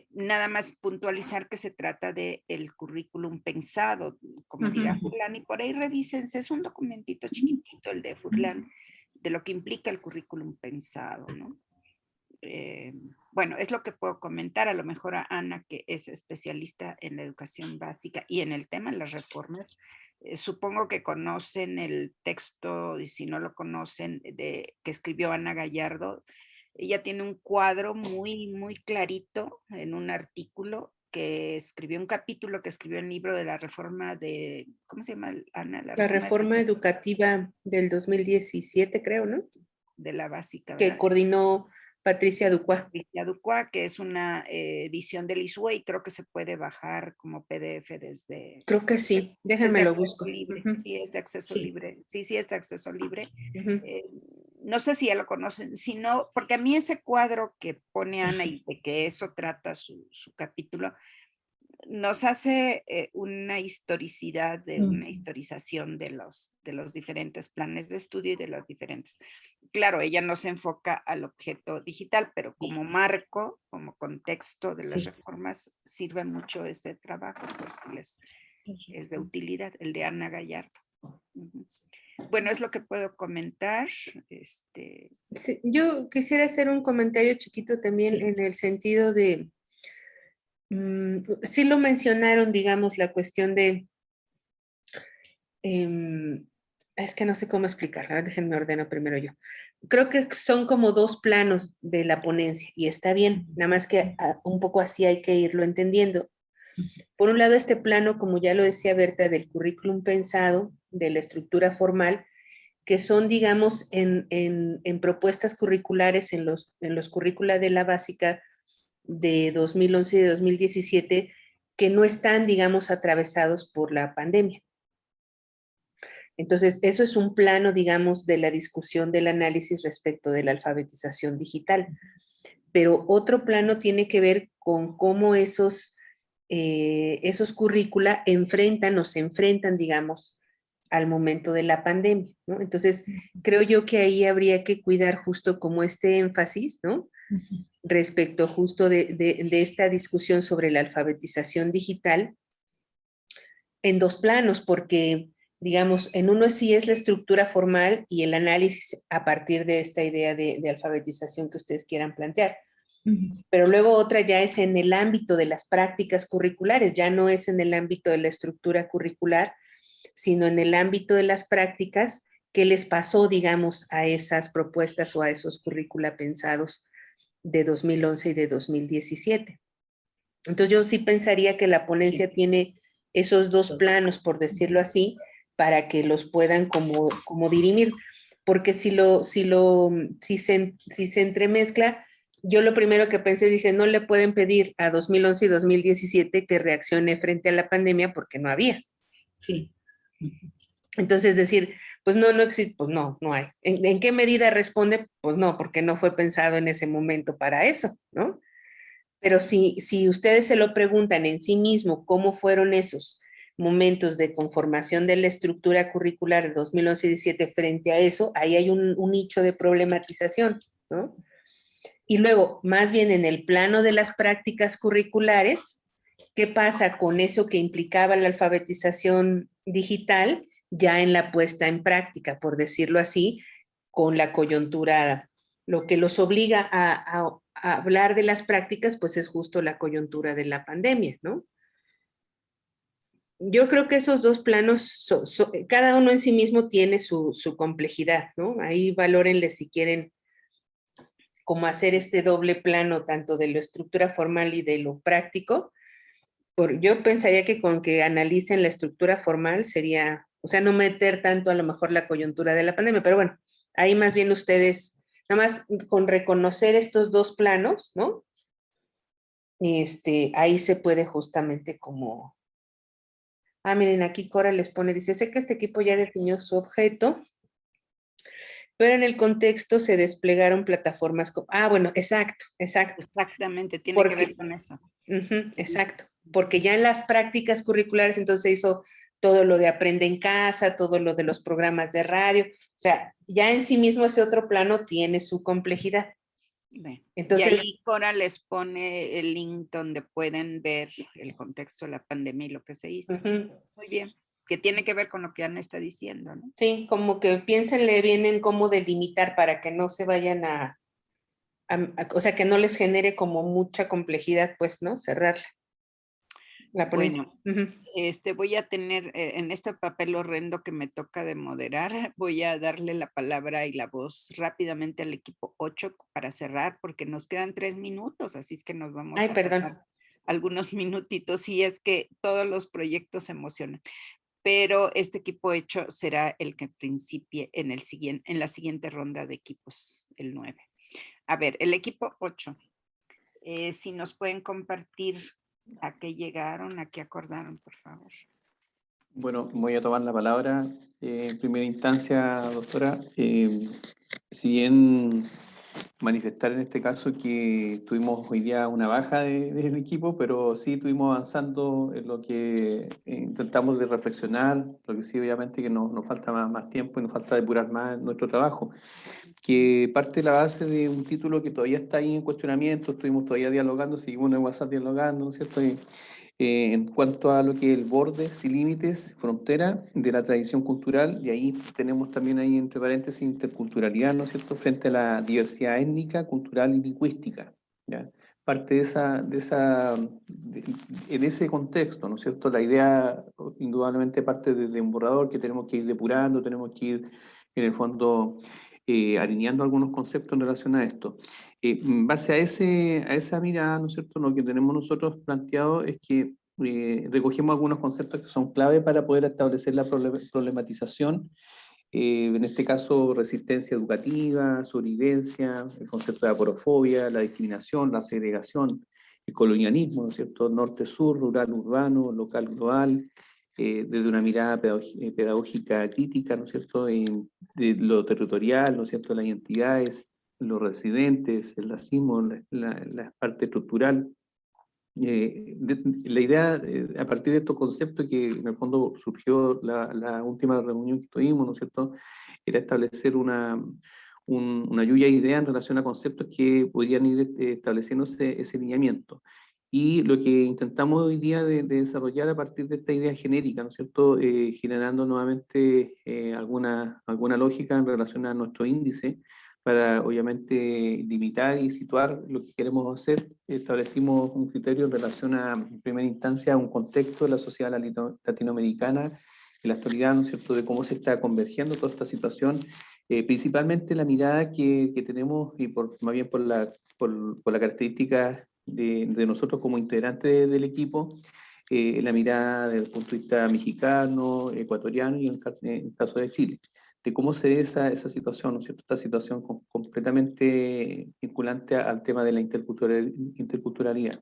Nada más puntualizar que se trata del currículum pensado, como dirá Furlan, y por ahí revísense, es un documentito chiquitito el de Furlan, de lo que implica el currículum pensado, ¿no? Bueno, es lo que puedo comentar. A lo mejor a Ana, que es especialista en la educación básica y en el tema de las reformas, supongo que conocen el texto, y si no lo conocen, que escribió Ana Gallardo. Ella tiene un cuadro muy, muy clarito en un artículo que escribió, un capítulo que escribió en el libro de la reforma de, ¿cómo se llama, Ana? La reforma educativa del 2017, creo, ¿no? De la básica, que ¿verdad? coordinó Patricia Ducua. Patricia Ducua, que es una edición del ISUE, y creo que se puede bajar como PDF desde... Creo que sí, déjenme lo busco. Libre. Sí, es de acceso Sí. libre. Sí, es de acceso libre. No sé si ya lo conocen, si no, porque a mí ese cuadro que pone Ana y de que eso trata su capítulo, nos hace una historicidad, una historización de los diferentes planes de estudio y de los diferentes. Claro, ella no se enfoca al objeto digital, pero como marco, como contexto de las reformas, sirve mucho ese trabajo, pues es de utilidad, el de Ana Gallardo. Bueno, es lo que puedo comentar. Sí, yo quisiera hacer un comentario chiquito también en el sentido de, sí lo mencionaron, digamos, la cuestión de, es que no sé cómo explicarla, déjenme ordeno primero yo. Creo que son como dos planos de la ponencia y está bien, nada más que un poco así hay que irlo entendiendo. Por un lado, este plano, como ya lo decía Berta, del currículum pensado, de la estructura formal, que son, digamos, en propuestas curriculares, en los currícula de la básica de 2011 y de 2017, que no están, digamos, atravesados por la pandemia. Entonces, eso es un plano, digamos, de la discusión del análisis respecto de la alfabetización digital. Pero otro plano tiene que ver con cómo esos currícula se enfrentan, digamos, al momento de la pandemia, ¿no? Entonces, creo yo que ahí habría que cuidar justo como este énfasis, ¿no? Respecto justo de esta discusión sobre la alfabetización digital en dos planos, porque, digamos, en uno sí es la estructura formal y el análisis a partir de esta idea de alfabetización que ustedes quieran plantear. Pero luego otra ya es en el ámbito de las prácticas curriculares, ya no es en el ámbito de la estructura curricular, sino en el ámbito de las prácticas, qué les pasó, digamos, a esas propuestas o a esos currícula pensados de 2011 y de 2017. Entonces yo sí pensaría que la ponencia tiene esos dos planos, por decirlo así, para que los puedan como dirimir, porque si se entremezcla, yo lo primero que pensé, dije, no le pueden pedir a 2011 y 2017 que reaccione frente a la pandemia porque no había. Sí. Entonces decir, pues no existe, pues no hay. ¿En qué medida responde? Pues no, porque no fue pensado en ese momento para eso, ¿no? Pero si ustedes se lo preguntan en sí mismo, ¿cómo fueron esos momentos de conformación de la estructura curricular de 2011 y 2017 frente a eso? Ahí hay un nicho de problematización, ¿no? Y luego, más bien en el plano de las prácticas curriculares, ¿qué pasa con eso que implicaba la alfabetización digital ya en la puesta en práctica, por decirlo así, con la coyuntura? Lo que los obliga a hablar de las prácticas, pues es justo la coyuntura de la pandemia, ¿no? Yo creo que esos dos planos, cada uno en sí mismo tiene su complejidad, ¿no? Ahí valórenle si quieren como hacer este doble plano tanto de lo estructura formal y de lo práctico. Yo pensaría que con que analicen la estructura formal sería, o sea, no meter tanto a lo mejor la coyuntura de la pandemia, pero bueno, ahí más bien ustedes, nada más con reconocer estos dos planos, ¿no? Ahí se puede justamente como... miren, aquí Cora les pone, dice, sé que este equipo ya definió su objeto, pero en el contexto se desplegaron plataformas como... bueno, exacto. Exactamente, tiene que ver con eso. Exacto, porque ya en las prácticas curriculares entonces se hizo todo lo de Aprende en Casa, todo lo de los programas de radio, o sea, ya en sí mismo ese otro plano tiene su complejidad. Entonces, y ahí Cora les pone el link donde pueden ver el contexto de la pandemia y lo que se hizo. Muy bien, que tiene que ver con lo que Ana está diciendo, ¿no? Sí, como que piénsenle bien en cómo delimitar para que no se vayan o sea, que no les genere como mucha complejidad, pues, ¿no? Cerrarla. Bueno, voy a tener en este papel horrendo que me toca de moderar, voy a darle la palabra y la voz rápidamente al equipo 8 para cerrar, porque nos quedan 3 minutos, así es que nos vamos a pasar algunos minutitos, y es que todos los proyectos se emocionan. Pero este equipo 8 será el que principie en la siguiente ronda de equipos, el 9. A ver, el equipo 8, si nos pueden compartir a qué llegaron, a qué acordaron, por favor. Bueno, voy a tomar la palabra. En primera instancia, doctora, si bien manifestar en este caso que tuvimos hoy día una baja del equipo, pero sí estuvimos avanzando en lo que intentamos de reflexionar, lo que sí obviamente que nos falta más tiempo y nos falta depurar más nuestro trabajo, que parte de la base de un título que todavía está ahí en cuestionamiento, estuvimos todavía dialogando, seguimos en WhatsApp dialogando, ¿no es cierto? En cuanto a lo que es el borde, sin límites, frontera de la tradición cultural, y ahí tenemos también ahí entre paréntesis interculturalidad, ¿no es cierto?, frente a la diversidad étnica, cultural y lingüística, ¿ya? Parte en ese contexto, ¿no es cierto?, la idea indudablemente parte de un borrador que tenemos que ir depurando, tenemos que ir en el fondo alineando algunos conceptos en relación a esto. En base a esa mirada, ¿no es cierto?, lo que tenemos nosotros planteado es que recogemos algunos conceptos que son clave para poder establecer la problematización, en este caso resistencia educativa, sobrevivencia, el concepto de aporofobia, la discriminación, la segregación, el colonialismo, ¿no es cierto?, norte-sur, rural-urbano, local-global, desde una mirada pedagógica crítica, ¿no es cierto?, de lo territorial, ¿no es cierto?, las identidades, los residentes, el racismo, la parte estructural. La idea, a partir de estos conceptos que en el fondo surgió la última reunión que tuvimos, ¿no es cierto?, era establecer una lluvia de ideas en relación a conceptos que podrían ir estableciéndose ese lineamiento. Y lo que intentamos hoy día de desarrollar a partir de esta idea genérica, ¿no es cierto?, generando nuevamente alguna lógica en relación a nuestro índice, para obviamente limitar y situar lo que queremos hacer. Establecimos un criterio en relación a, en primera instancia, a un contexto de la sociedad latinoamericana, en la actualidad, ¿no es cierto?, de cómo se está convergiendo toda esta situación, principalmente la mirada que tenemos, y más bien por la característica de nosotros como integrantes del equipo, la mirada desde el punto de vista mexicano, ecuatoriano y en el caso de Chile, de cómo se ve esa situación, ¿no es cierto?, esta situación completamente vinculante al tema de la interculturalidad.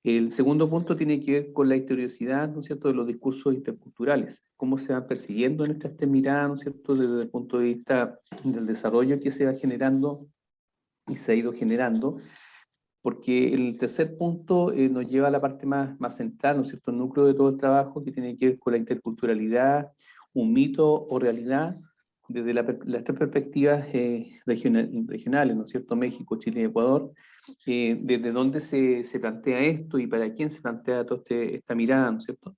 El segundo punto tiene que ver con la historiosidad, ¿no es cierto?, de los discursos interculturales, cómo se van persiguiendo en estas miradas, ¿no es cierto?, desde el punto de vista del desarrollo que se va generando y se ha ido generando, porque el tercer punto nos lleva a la parte más central, ¿no es cierto?, el núcleo de todo el trabajo, que tiene que ver con la interculturalidad, un mito o realidad, desde las tres perspectivas regionales, ¿no es cierto?, México, Chile y Ecuador, desde dónde se plantea esto y para quién se plantea toda esta mirada, ¿no es cierto?,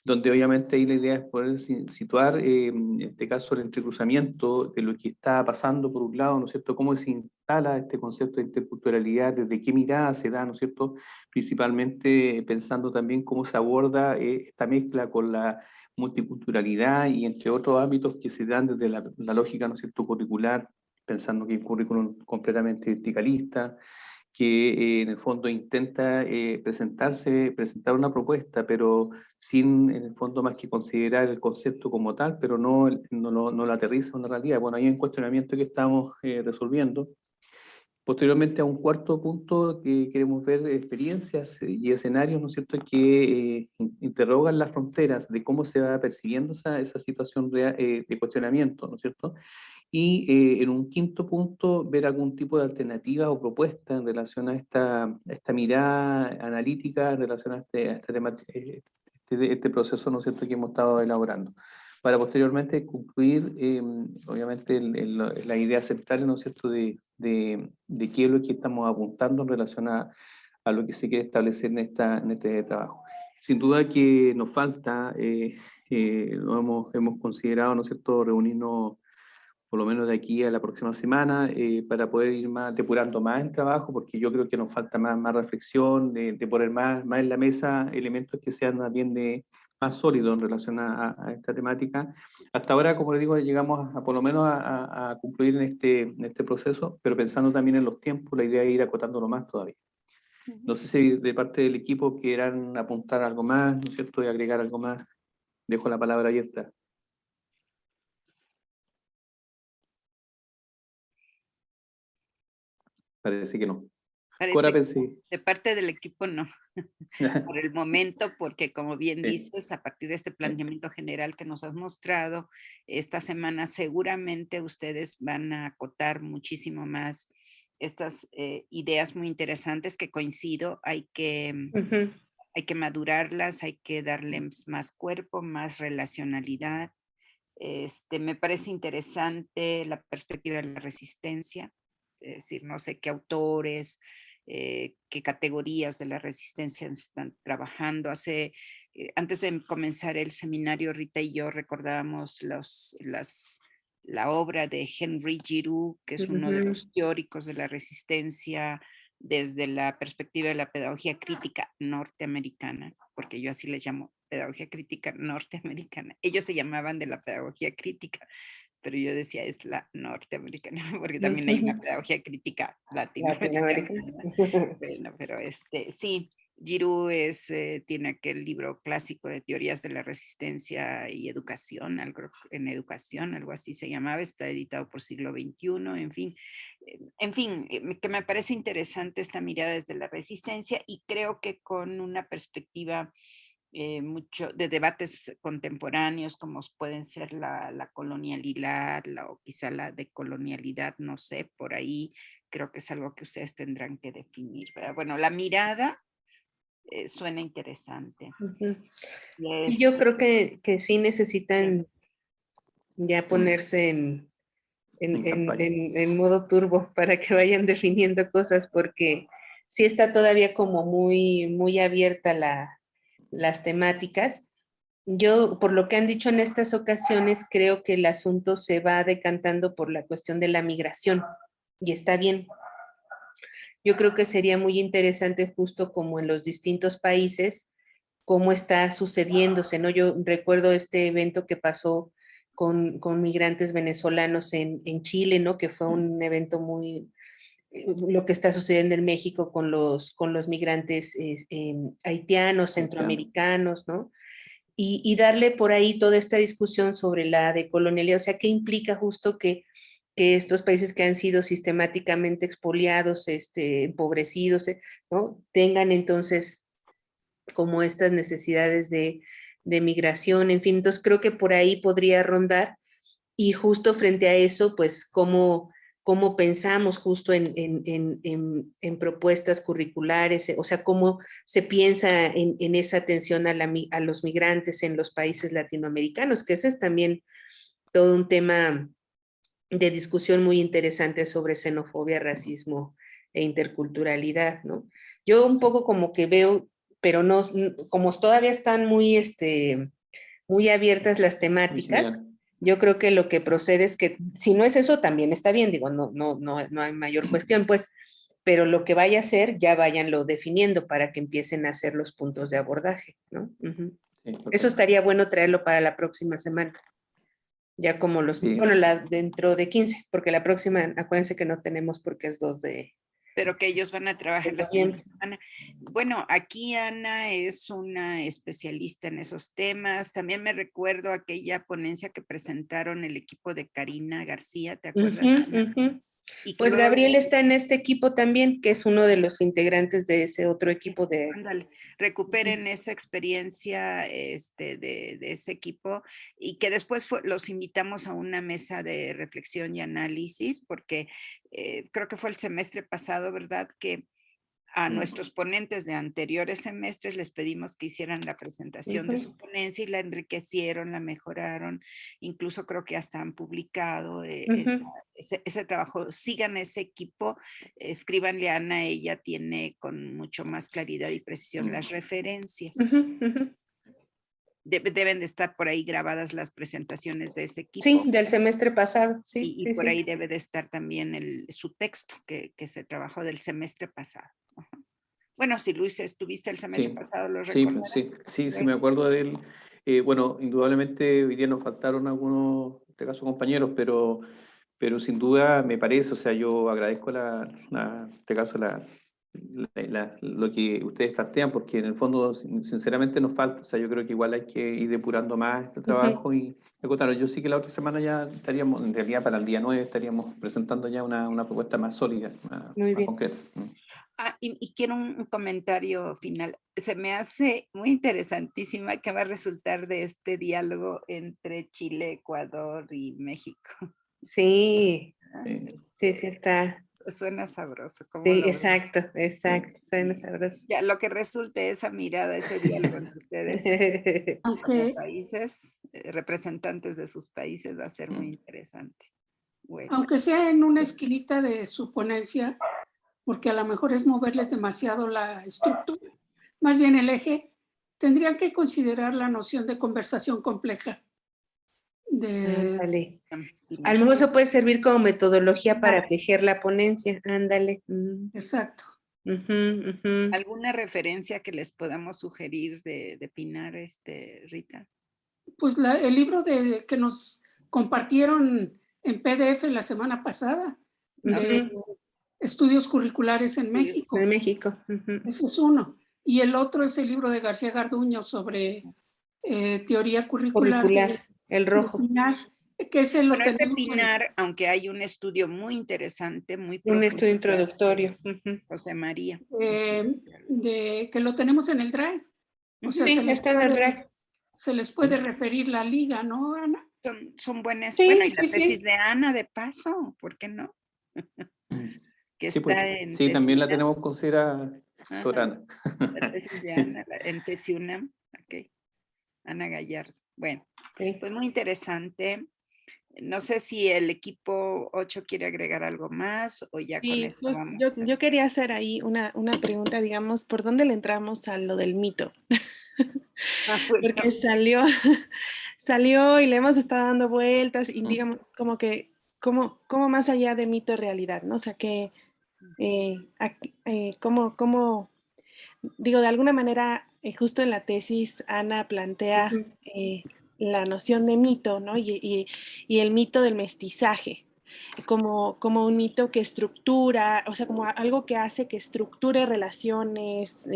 donde obviamente ahí la idea es poder situar, en este caso, el entrecruzamiento de lo que está pasando por un lado, ¿no es cierto?, cómo se instala este concepto de interculturalidad, desde qué mirada se da, ¿no es cierto?, principalmente pensando también cómo se aborda esta mezcla con la multiculturalidad y entre otros ámbitos que se dan desde la lógica, ¿no es cierto?, curricular, pensando que hay un currículum completamente verticalista, que en el fondo intenta presentar una propuesta, pero sin, en el fondo, más que considerar el concepto como tal, pero no lo aterriza en una realidad. Bueno, hay un cuestionamiento que estamos resolviendo. Posteriormente, a un cuarto punto, que queremos ver experiencias y escenarios, ¿no es cierto?, que interrogan las fronteras de cómo se va percibiendo esa situación de cuestionamiento, ¿no es cierto? Y en un quinto punto, ver algún tipo de alternativa o propuesta en relación a esta mirada analítica, en relación a este proceso, ¿no es cierto?, que hemos estado elaborando, para posteriormente concluir, obviamente, la idea central, ¿no es cierto?, de qué es lo que estamos apuntando en relación a lo que se quiere establecer en este trabajo. Sin duda que nos falta, hemos considerado, ¿no es cierto?, reunirnos por lo menos de aquí a la próxima semana, para poder ir depurando más el trabajo, porque yo creo que nos falta más reflexión, de poner más en la mesa elementos que sean también más sólidos en relación a esta temática. Hasta ahora, como les digo, llegamos por lo menos a concluir en este proceso, pero pensando también en los tiempos, la idea es ir acotándolo más todavía. No sé si de parte del equipo quieran apuntar algo más, ¿no es cierto?, y agregar algo más. Dejo la palabra abierta. Parece que no. Cora, pensé. De parte del equipo no, por el momento, porque como bien dices, a partir de este planteamiento general que nos has mostrado esta semana, seguramente ustedes van a acotar muchísimo más estas ideas muy interesantes que coincido, hay que madurarlas, hay que darles más cuerpo, más relacionalidad. Me parece interesante la perspectiva de la resistencia, es decir, no sé qué autores, qué categorías de la resistencia están trabajando. Antes de comenzar el seminario, Rita y yo recordábamos la obra de Henry Giroux, que es uno de los teóricos de la resistencia desde la perspectiva de la pedagogía crítica norteamericana, porque yo así les llamo pedagogía crítica norteamericana. Ellos se llamaban de la pedagogía crítica, pero yo decía es la norteamericana, porque también hay una pedagogía crítica latinoamericana. Bueno, pero sí, Giroux tiene aquel libro clásico de teorías de la resistencia y educación, algo así se llamaba, está editado por Siglo XXI, en fin, que me parece interesante esta mirada desde la resistencia, y creo que con una perspectiva mucho de debates contemporáneos como pueden ser la colonialidad o quizá la decolonialidad, no sé, por ahí creo que es algo que ustedes tendrán que definir, ¿verdad? Bueno, la mirada suena interesante. Sí, yo creo que sí necesitan ya ponerse en modo turbo para que vayan definiendo cosas, porque sí está todavía como muy abierta las temáticas. Yo, por lo que han dicho en estas ocasiones, creo que el asunto se va decantando por la cuestión de la migración, y está bien. Yo creo que sería muy interesante, justo como en los distintos países, cómo está sucediéndose, ¿no? Yo recuerdo este evento que pasó con migrantes venezolanos en Chile, ¿no? Que fue un evento muy, lo que está sucediendo en México con los migrantes haitianos, centroamericanos, ¿no? Y darle por ahí toda esta discusión sobre la decolonialidad, o sea, ¿qué implica justo que estos países que han sido sistemáticamente expoliados, empobrecidos, ¿no? Tengan entonces como estas necesidades de migración, en fin, entonces creo que por ahí podría rondar, y justo frente a eso, pues cómo pensamos justo en propuestas curriculares, o sea, cómo se piensa en esa atención a los migrantes en los países latinoamericanos, que ese es también todo un tema de discusión muy interesante sobre xenofobia, racismo e interculturalidad, ¿no? Yo un poco como que veo, pero no, como todavía están muy abiertas las temáticas, yo creo que lo que procede es que, si no es eso, también está bien, digo, no hay mayor cuestión, pues, pero lo que vaya a ser, ya váyanlo definiendo para que empiecen a hacer los puntos de abordaje, ¿no? Eso estaría bueno traerlo para la próxima semana. Ya como dentro de 15, porque la próxima, acuérdense que no tenemos porque es 2 de... Pero que ellos van a trabajar la siguiente semana. Bueno, aquí Ana es una especialista en esos temas. También me recuerdo aquella ponencia que presentaron el equipo de Karina García, ¿te acuerdas? Y pues luego, Gabriel está en este equipo también, que es uno de los integrantes de ese otro equipo de... Ándale, recuperen esa experiencia de ese equipo, y que después los invitamos a una mesa de reflexión y análisis, porque creo que fue el semestre pasado, ¿verdad? Que a nuestros ponentes de anteriores semestres les pedimos que hicieran la presentación de su ponencia y la enriquecieron, la mejoraron, incluso creo que hasta han publicado ese trabajo. Sigan ese equipo, escríbanle a Ana, ella tiene con mucho más claridad y precisión las referencias. Deben de estar por ahí grabadas las presentaciones de ese equipo. Sí, del semestre pasado, sí. Y por ahí debe de estar también su texto que se trabajó del semestre pasado. Bueno, si Luis estuviste el semestre pasado, ¿lo recordarás? Sí, me acuerdo de él. Bueno, indudablemente hoy día nos faltaron algunos, en este caso, compañeros, pero sin duda me parece, o sea, yo agradezco en este caso lo que ustedes plantean, porque en el fondo, sinceramente, nos falta, o sea, yo creo que igual hay que ir depurando más este trabajo y claro, yo sí que la otra semana ya estaríamos, en realidad para el día 9 estaríamos presentando ya una propuesta más sólida, más concreta. Y quiero un comentario final. Se me hace muy interesantísima que va a resultar de este diálogo entre Chile, Ecuador y México. Sí, sí está. Suena sabroso. Sí, exacto, suena sabroso. Ya, lo que resulte esa mirada, ese diálogo entre ustedes, como países, representantes de sus países, va a ser muy interesante. Bueno. Aunque sea en una esquinita de su ponencia, porque a lo mejor es moverles demasiado la estructura, más bien el eje, tendrían que considerar la noción de conversación compleja. Ándale. A lo mejor eso puede servir como metodología para tejer la ponencia, ándale. Exacto. ¿Alguna referencia que les podamos sugerir de Pinar, Rita? Pues el libro que nos compartieron en PDF la semana pasada, de Estudios Curriculares en México. En México. Ese es uno. Y el otro es el libro de García Garduño sobre teoría curricular. El rojo. Pinar, que ese lo tenemos tenemos Pinar, aunque hay un estudio muy interesante, muy profundo. Un estudio introductorio. José María. Que lo tenemos en el Drive. O sea, Sí, está en el RAC. se les puede referir la liga, ¿no, Ana? Son buenas. Sí, Bueno, y la sí, tesis sí. de Ana, de paso, ¿por qué no? Que Sí, está pues, en sí, también la TESIUNAM. tenemos considerada, doctora Ajá, Ana. la tesis de Ana en TESIUNAM. Ok, Ana Gallardo. Bueno, pues muy interesante. No sé si el equipo 8 quiere agregar algo más o ya con Sí, esto pues, vamos. yo quería hacer ahí una pregunta, digamos, ¿por dónde le entramos a lo del mito? Bueno. Porque salió y le hemos estado dando vueltas y digamos como que, como más allá de mito realidad, ¿no? O sea, que, como, digo, de alguna manera, justo en la tesis, Ana plantea la noción de mito, ¿no? Y el mito del mestizaje, como un mito que estructura, o sea, como algo que hace que estructure relaciones,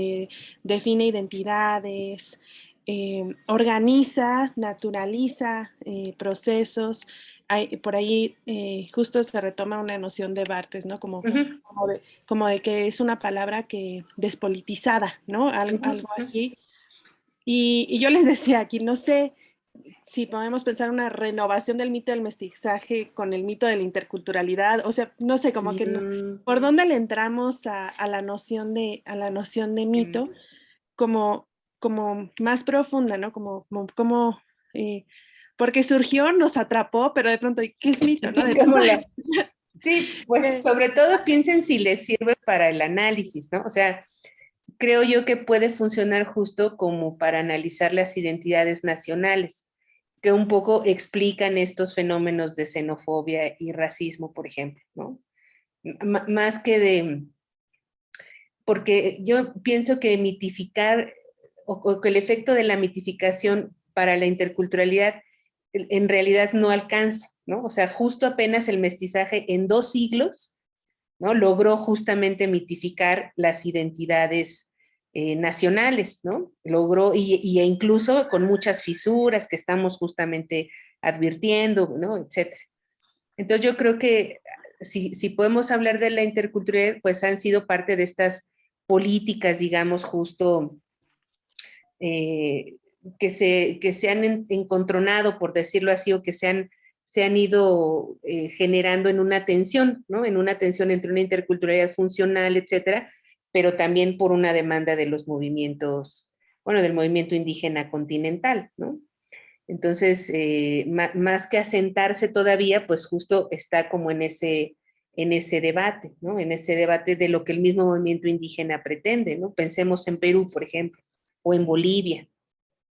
define identidades, organiza, naturaliza procesos. Por ahí justo se retoma una noción de Barthes, ¿no? Como de que es una palabra que despolitizada, ¿no? Algo así. Y yo les decía aquí, no sé si podemos pensar una renovación del mito del mestizaje con el mito de la interculturalidad, o sea, no sé, como que por dónde le entramos a la noción de mito como más profunda, ¿no? Porque surgió, nos atrapó, pero de pronto, ¿qué es mito, no? Sí, pues sobre todo piensen si les sirve para el análisis, ¿no? O sea, creo yo que puede funcionar justo como para analizar las identidades nacionales, que un poco explican estos fenómenos de xenofobia y racismo, por ejemplo, ¿no? Más que de, porque yo pienso que mitificar o que el efecto de la mitificación para la interculturalidad en realidad no alcanza, ¿no? O sea, justo apenas el mestizaje en 2 siglos, ¿no? Logró justamente mitificar las identidades nacionales, ¿no? Logró, y incluso con muchas fisuras que estamos justamente advirtiendo, ¿no? Etcétera. Entonces yo creo que si podemos hablar de la interculturalidad, pues han sido parte de estas políticas, digamos, justo que se han encontronado, por decirlo así, o que se han ido generando en una tensión, ¿no? En una tensión entre una interculturalidad funcional, etcétera, pero también por una demanda de los movimientos, bueno, del movimiento indígena continental, ¿no? Entonces, más que asentarse todavía, pues justo está como en ese debate, ¿no? En ese debate de lo que el mismo movimiento indígena pretende, ¿no? Pensemos en Perú, por ejemplo, o en Bolivia,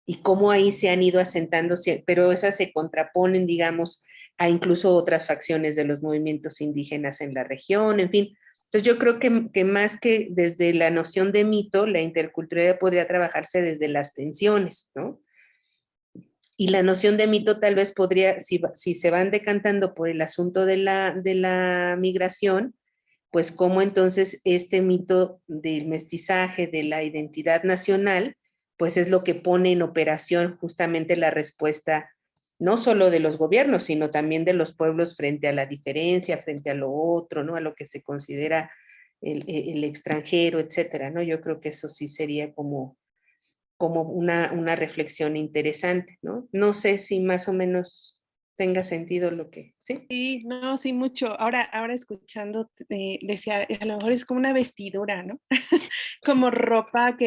y cómo ahí se han ido asentando, pero esas se contraponen, digamos, a incluso otras facciones de los movimientos indígenas en la región, en fin. Entonces yo creo que más que desde la noción de mito, la interculturalidad podría trabajarse desde las tensiones, ¿no? Y la noción de mito tal vez podría, si se van decantando por el asunto de la migración, pues cómo entonces este mito del mestizaje, de la identidad nacional, pues es lo que pone en operación justamente la respuesta, no solo de los gobiernos, sino también de los pueblos frente a la diferencia, frente a lo otro, ¿no? A lo que se considera el extranjero, etcétera, ¿no? Yo creo que eso sí sería como una reflexión interesante, ¿no? No sé si más o menos tenga sentido lo que, ¿sí? Sí, no, sí, mucho. Ahora escuchando, decía, a lo mejor es como una vestidura, ¿no? Como ropa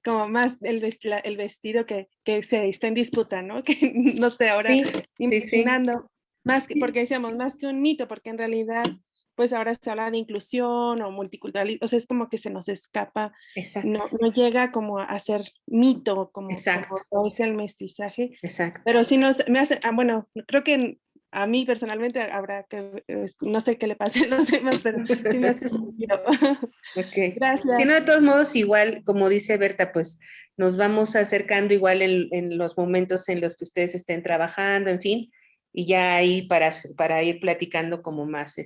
como más el vestido que se está en disputa, ¿no? Que no sé, ahora imaginando, más que, porque decíamos, más que un mito, porque en realidad, pues ahora se habla de inclusión o multiculturalismo, o sea, es como que se nos escapa, no llega como a ser mito, como es el mestizaje. Exacto. Pero sí me hace, bueno, creo que a mí personalmente habrá que, no sé qué le pase, no sé más, pero sí me hace sentido. Okay. Gracias. Sí, no, de todos modos, igual, como dice Berta, pues nos vamos acercando igual en los momentos en los que ustedes estén trabajando, en fin, y ya ahí para ir platicando como más,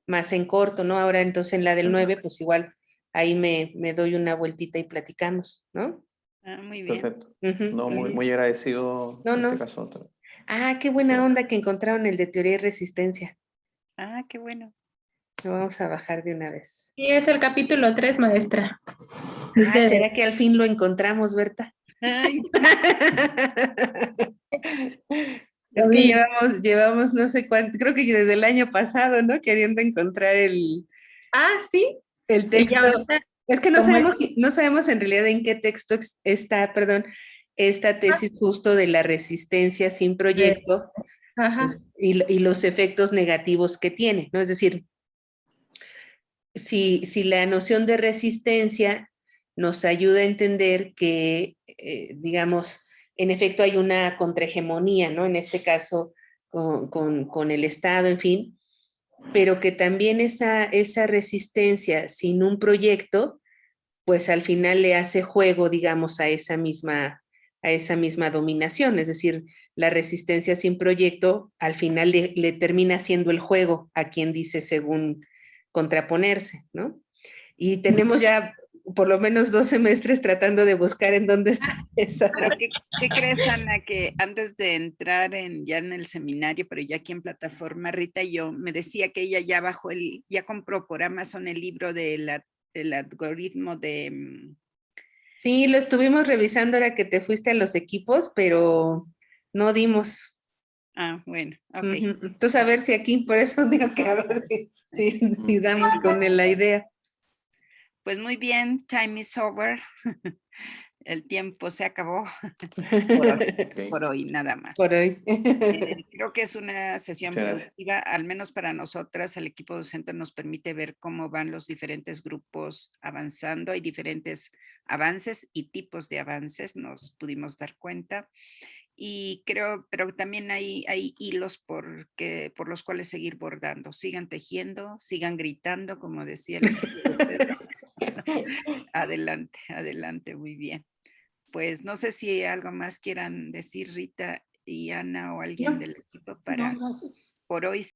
más en corto, ¿no? Ahora entonces en la del 9, pues igual ahí me doy una vueltita y platicamos, ¿no? Ah, muy bien. Perfecto. No, muy agradecido en este caso. Ah, qué buena onda que encontraron el de teoría y resistencia. Ah, qué bueno. Lo vamos a bajar de una vez. Sí, es el capítulo 3, maestra. ¿Será que al fin lo encontramos, Berta? Ay. Es que llevamos no sé cuánto, creo que desde el año pasado, ¿no? Queriendo encontrar el sí. texto. Es que no sabemos en realidad en qué texto está, perdón, esta tesis justo de la resistencia sin proyecto y los efectos negativos que tiene, ¿no? Es decir, si la noción de resistencia nos ayuda a entender que, digamos, en efecto hay una contrahegemonía, ¿no? En este caso, con el Estado, en fin, pero que también esa resistencia sin un proyecto, pues al final le hace juego, digamos, a esa misma dominación. Es decir, la resistencia sin proyecto al final le termina haciendo el juego a quien dice según contraponerse, ¿no? Y tenemos ya por lo menos 2 semestres tratando de buscar en dónde está eso. Pero ¿qué crees, Ana? Que antes de entrar ya en el seminario, pero ya aquí en plataforma, Rita y yo, me decía que ella ya compró por Amazon el libro del algoritmo de... Sí, lo estuvimos revisando ahora que te fuiste a los equipos, pero no dimos. Ah, bueno, ok. Entonces, a ver si aquí, por eso digo que a ver si damos con la idea. Pues muy bien, time is over. El tiempo se acabó por hoy, nada más. Por hoy. Creo que es una sesión productiva, al menos para nosotras, el equipo docente nos permite ver cómo van los diferentes grupos avanzando. Hay diferentes avances y tipos de avances, nos pudimos dar cuenta. Y creo, pero también hay hilos por los cuales seguir bordando. Sigan tejiendo, sigan gritando, como decía el Pedro. Adelante, adelante, muy bien. Pues no sé si algo más quieran decir Rita y Ana o alguien del equipo para por hoy.